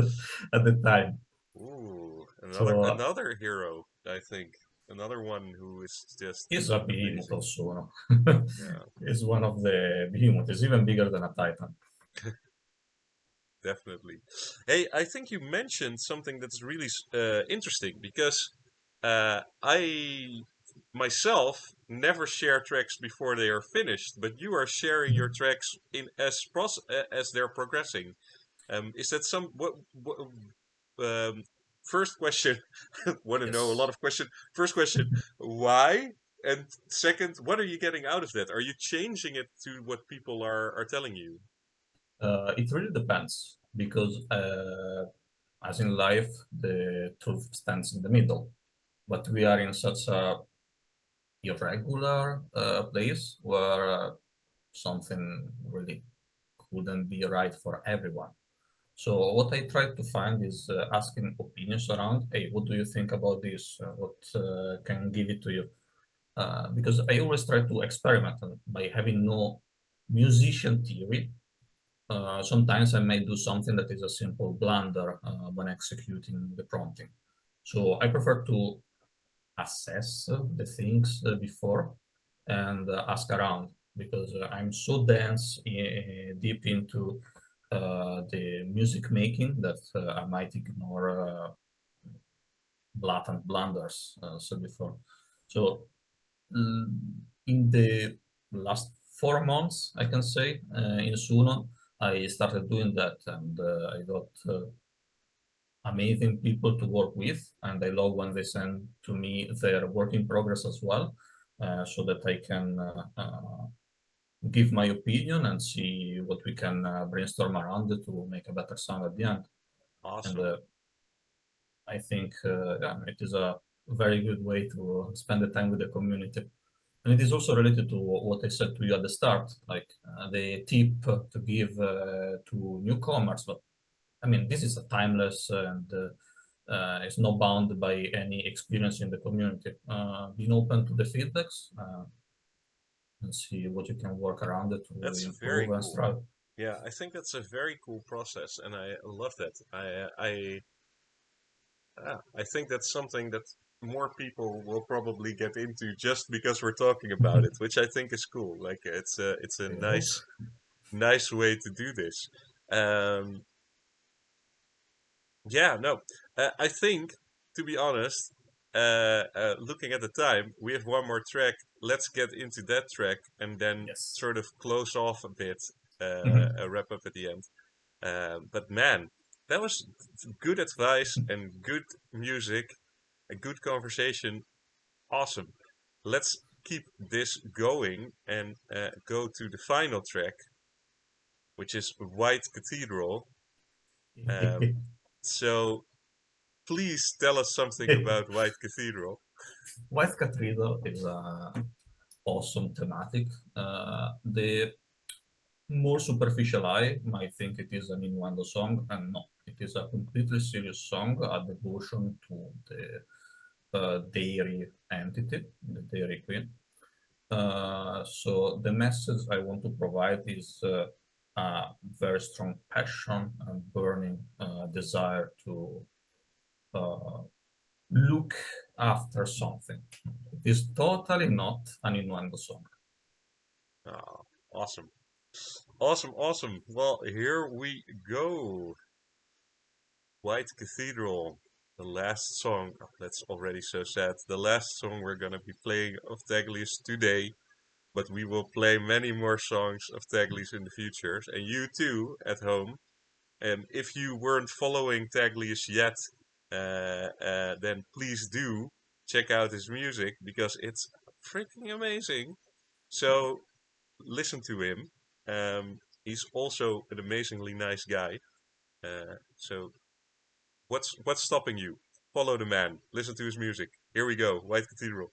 the time.
Ooh, another
So
another hero, I think. Another one who is just
he's a behemoth
amazing.
also. No?
Yeah,
He's one of the behemoth. He's even bigger than a titan.
definitely. Hey, I think you mentioned something that's really interesting because I myself never share tracks before they are finished, but you are sharing your tracks in as they're progressing. Is that what um, first question? Want to know a lot
Yes.
of question. First question, why? And second, what are you getting out of that? Are you changing it to what people are telling you?
It really depends because, as in life, the truth stands in the middle. But we are in such a irregular place where something really couldn't be right for everyone. So what I try to find is asking opinions around, hey, what do you think about this? What can give it to you? Because I always try to experiment and by having no musician theory. Sometimes I may do something that is a simple blunder when executing the prompting. So I prefer to assess the things before and ask around because I'm so deep into the music making that I might ignore blatant blunders. So before, so in the last 4 months, I can say, in Suno. I started doing that, and I got amazing people to work with, and I love when they send to me their work in progress as well, so that I can give my opinion and see what we can brainstorm around it to make a better sound at the end. And
Awesome.
I think yeah, it is a very good way to spend the time with the community. And it is also related to what I said to you at the start, like the tip to give to newcomers. But I mean, this is a timeless and it's not bound by any experience in the community. Being open to the feedbacks and see what you can work around it to
That's very
improve and
cool.
strive.
Yeah, I think that's a very cool process, and I love that. I think that's something that more people will probably get into just because we're talking about it, which I think is cool. Like it's a
I hope.
nice way to do this. Um, yeah, no, I think to be honest, looking at the time, we have one more track. Let's get into that track and then
Yes.
sort of close off a bit,
Mhm.
a wrap up at the end. But man, that was good advice and good music, a good conversation. Awesome. Let's keep this going and go to the final track, which is White Cathedral. Um, so please tell us something about White Cathedral.
White Cathedral is a awesome thematic. The more superficial eye might think it is an innuendo song, and no, it is a completely serious song, a devotion to the dairy entity, the dairy queen. So the message I want to provide is a very strong passion and burning desire to uh, look after something. It is totally not an innuendo song.
Oh, awesome. Awesome, awesome. Well, here we go. White Cathedral, the last song. Oh, that's already so sad. The last song we're gonna be playing of Tagliuz today, but we will play many more songs of Tagliuz in the future, and you too at home. And if you weren't following Taglius yet, then please do check out his music because it's freaking amazing. So listen to him. He's also an amazingly nice guy. So what's stopping you? Follow the man. Listen to his music. Here we go. White Cathedral.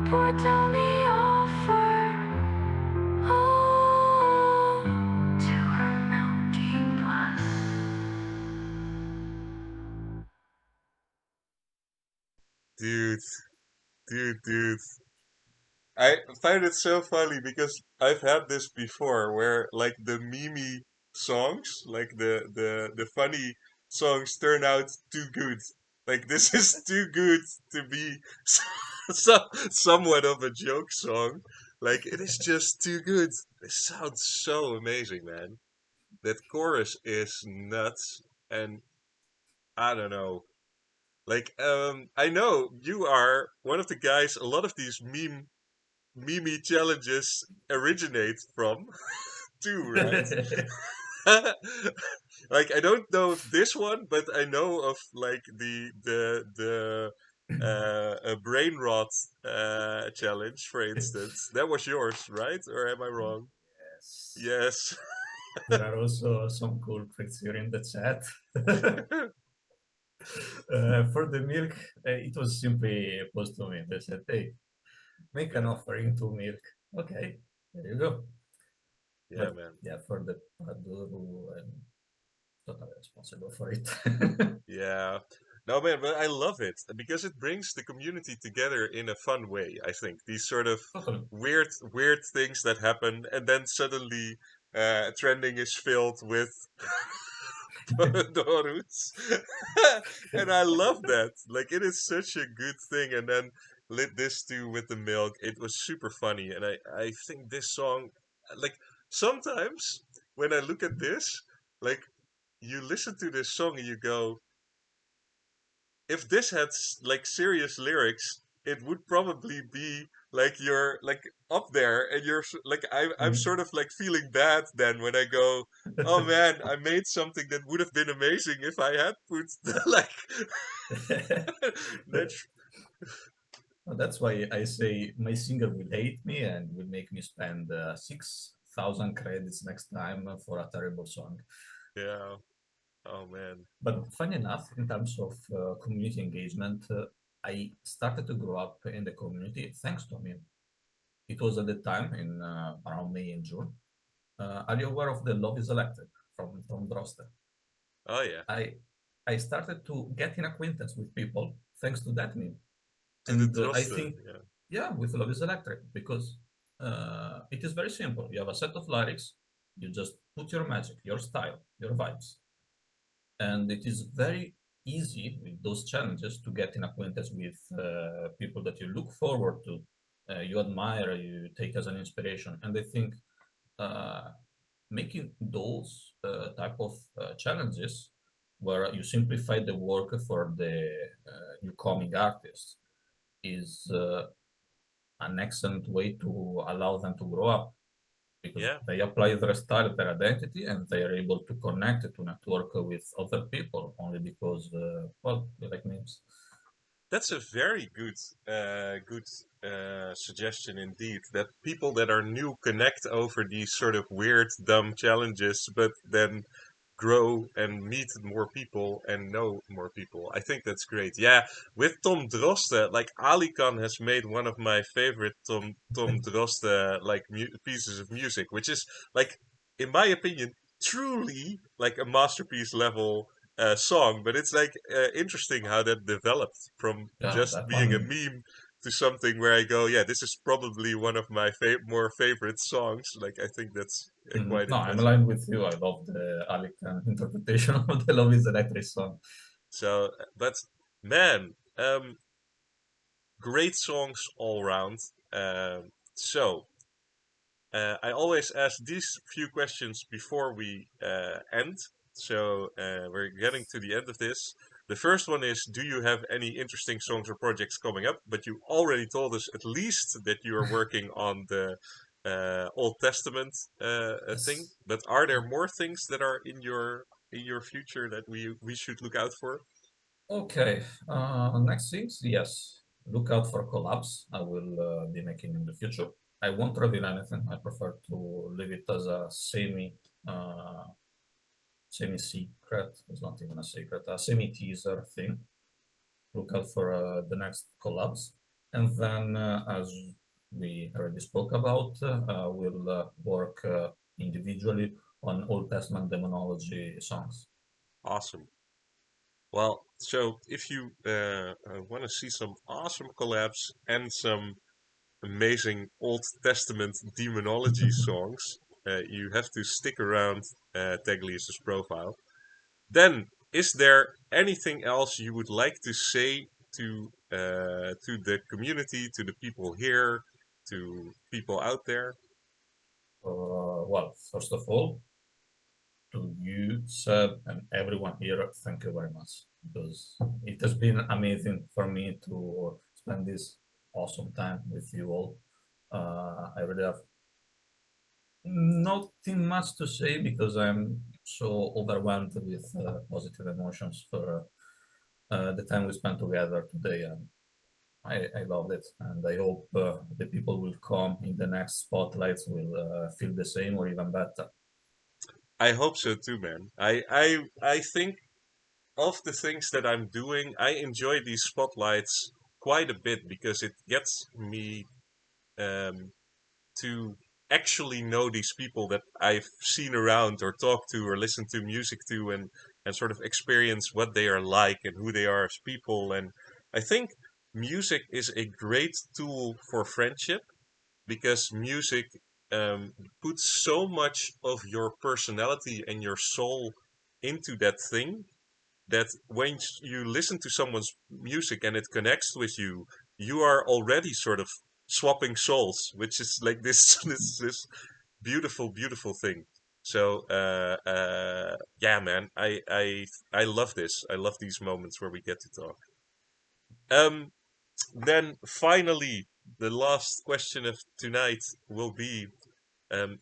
put down the offer. Oh, to her melting glass.
Dude, dude. I find it so funny because I've had this before where like the meme songs, like the funny songs turn out too good. Like this is too good to be somewhat of a joke song. Like it is just too good. It sounds so amazing, man. That chorus is nuts and I don't know. Like I know you are one of the guys a lot of these meme challenges originate from too, right? Like I don't know if this one, but I know of like the a brain rot challenge, for instance. That was yours, right? Or am I wrong?
Yes.
Yes.
There are also some cool tricks here in the chat. For the milk, it was simply posed to me. They said, hey, make an
Yeah,
offering to milk. Okay, there you go.
yeah,
But
man.
yeah, for the Paduru, I'm totally responsible for it.
Yeah. No, man, but I love it because it brings the community together in a fun way, I think. These sort of
Totally.
weird things that happen, and then suddenly trending is filled with Dorus. And I love that. Like, it is such a good thing. And then lit this too with the milk. It was super funny. And I think this song, like, sometimes when I look at this, like, you listen to this song and you go, if this had like serious lyrics, it would probably be like you're like up there, and like I'm
Mm.
sort of like feeling bad then when I go, oh man, I made something that would have been amazing if I had put like that's
Well, that's why I say my singer will hate me and will make me spend 6,000 credits next time for a terrible song.
yeah. Oh man.
But funny enough, in terms of community engagement, I started to grow up in the community thanks to him. It was at the time in around May and June. Are you aware of the Love is Electric from Tom Droster?
Oh yeah.
I I started to get in acquaintance with people thanks to that meme.
To the
And I
Drosten.
think,
Yeah.
yeah, with Love is Electric, because it is very simple. You have a set of lyrics, you just put your magic, your style, your vibes. And it is very easy with those challenges to get in acquaintance with people that you look forward to, you admire, you take as an inspiration. And I think uh, making those type of challenges where you simplify the work for the new coming artists is an excellent way to allow them to grow up because
Yeah.
they apply their style, their identity, and they are able to connect to network with other people only because, well, they like names.
That's a very good suggestion indeed. That people that are new connect over these sort of weird, dumb challenges, but then grow and meet more people and know more people. I think that's great. Yeah, with Tom Droste, like Alikan has made one of my favorite Tom Droste like pieces of music, which is like, in my opinion, truly like a masterpiece level song. But it's like interesting how that developed from
Yeah,
just
that
being a
one.
meme to something where I go, yeah, this is probably one of my more favorite songs. Like I think that's quite
No, I'm
impressive.
aligned with you. I love the Alec interpretation of the Love is Electric song.
So, but man, great songs all round. So, I always ask these few questions before we end. So, we're getting to the end of this. The first one is, do you have any interesting songs or projects coming up? But you already told us at least that you are working on the Old Testament thing.
Yes.
But are there more things that are in your future that we should look out for?
Okay. Next things, yes. Look out for collabs I will be making in the future. I won't reveal anything. I prefer to leave it as a uh, semi-secret. It's not even a secret, a semi-teaser thing. Look out for the next collabs. And then, as we already spoke about, we'll work individually on Old Testament demonology songs.
Awesome. Well, so if you want to see some awesome collabs and some amazing Old Testament demonology songs, you have to stick around Tagliuz's profile. Then, is there anything else you would like to say to the community, to the people here, to people out there?
Well, first of all, to you, Seb, and everyone here, thank you very much, because it has been amazing for me to spend this awesome time with you all. I really have nothing much to say because I'm so overwhelmed with positive emotions for the time we spent together today. And I loved it, and I hope the people will come in the next spotlights will feel the same or even better.
I hope so too, man. I think of the things that I'm doing, I enjoy these spotlights quite a bit because it gets me um, to actually know these people that I've seen around or talked to or listened to music to and sort of experience what they are like and who they are as people. And I think music is a great tool for friendship because music um, puts so much of your personality and your soul into that thing that when you listen to someone's music and it connects with you, you are already sort of swapping souls, which is like this this beautiful beautiful thing. So yeah, man, I love this. I love these moments where we get to talk. Um, then finally, the last question of tonight will be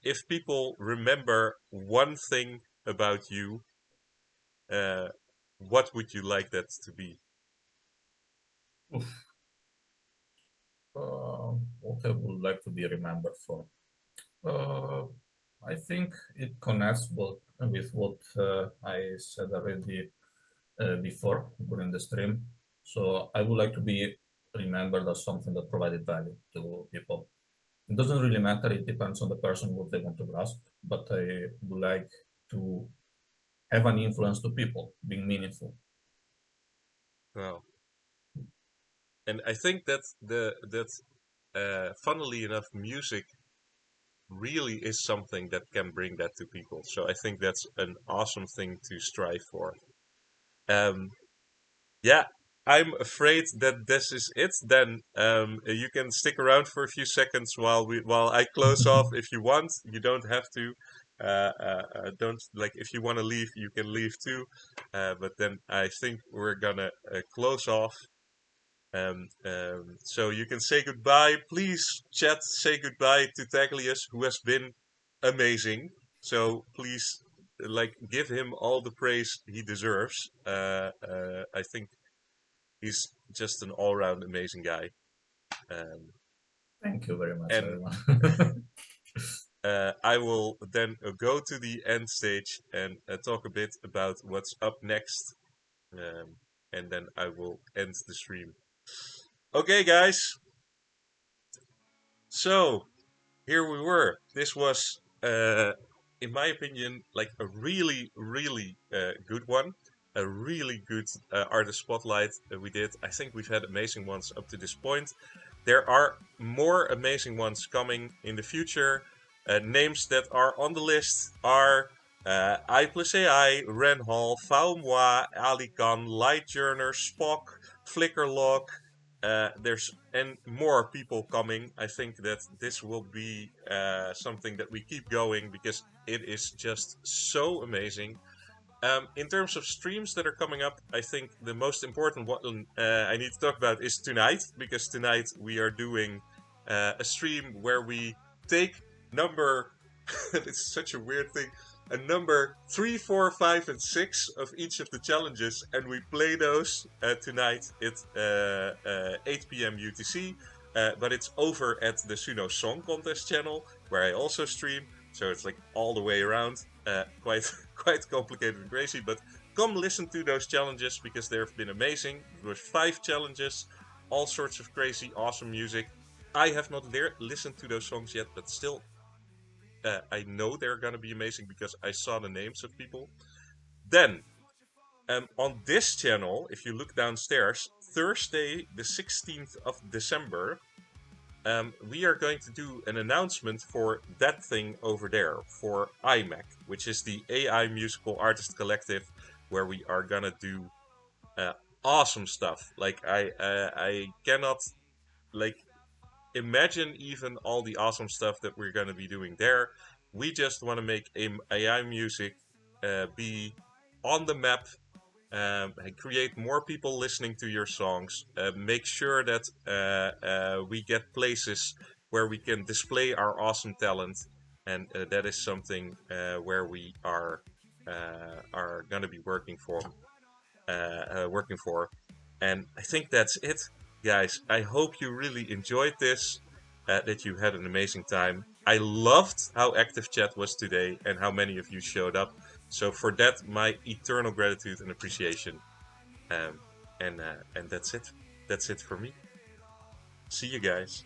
if people remember one thing about you, uh, what would you like that to be?
What I would like to be remembered for. Uh, I think it connects with what I said already before during the stream. So I would like to be remembered as something that provided value to people. It doesn't really matter. It depends on the person what they want to grasp. But I would like to have an influence to people, being meaningful.
Wow. And I think that funnily enough, music really is something that can bring that to people. So I think that's an awesome thing to strive for. Um, yeah, I'm afraid that this is it. Then you can stick around for a few seconds while I close off if you want. You don't have to. Don't like if you want to leave, you can leave too. But then I think we're gonna close off. So you can say goodbye. Please, chat, say goodbye to Taglius, who has been amazing. So please, like, give him all the praise he deserves. I think he's just an all-round amazing guy. Um,
Thank you very much,
and
everyone.
I will then go to the end stage and talk a bit about what's up next. And then I will end the stream. Okay, guys. So here we were. This was, in my opinion, like a really, really good one. A really good artist spotlight we did. I think we've had amazing ones up to this point. There are more amazing ones coming in the future. Names that are on the list are I plus AI, Ren Hall, Faumwa, Ali Khan, Lightjourner, Spock, Flickerlock, there's and more people coming. I think that this will be something that we keep going because it is just so amazing. In terms of streams that are coming up, I think the most important one I need to talk about is tonight because tonight we are doing a stream where we take number. It's such a weird thing. A number 3, 4, 5, and 6 of each of the challenges, and we play those tonight at 8 p.m. UTC. But it's over at the Suno Song Contest channel where I also stream. So it's like all the way around. Quite quite complicated and crazy, but come listen to those challenges because they've been amazing. There were 5 challenges. all sorts of crazy, awesome music. I have not listened to those songs yet, but still, I know they're gonna be amazing because I saw the names of people. Then, on this channel, if you look downstairs, Thursday, the 16th of December, we are going to do an announcement for that thing over there, for iMac, which is the AI Musical Artist Collective, where we are gonna do uh, awesome stuff. Like I cannot like imagine even all the awesome stuff that we're gonna be doing there. We just want to make AI music be on the map, and create more people listening to your songs. Make sure that we get places where we can display our awesome talent, and that is something where we are going to be working for. And I think that's it, guys. I hope you really enjoyed this. That you had an amazing time. I loved how active chat was today and how many of you showed up. So for that, my eternal gratitude and appreciation. Um, and that's it. That's it for me. See you guys.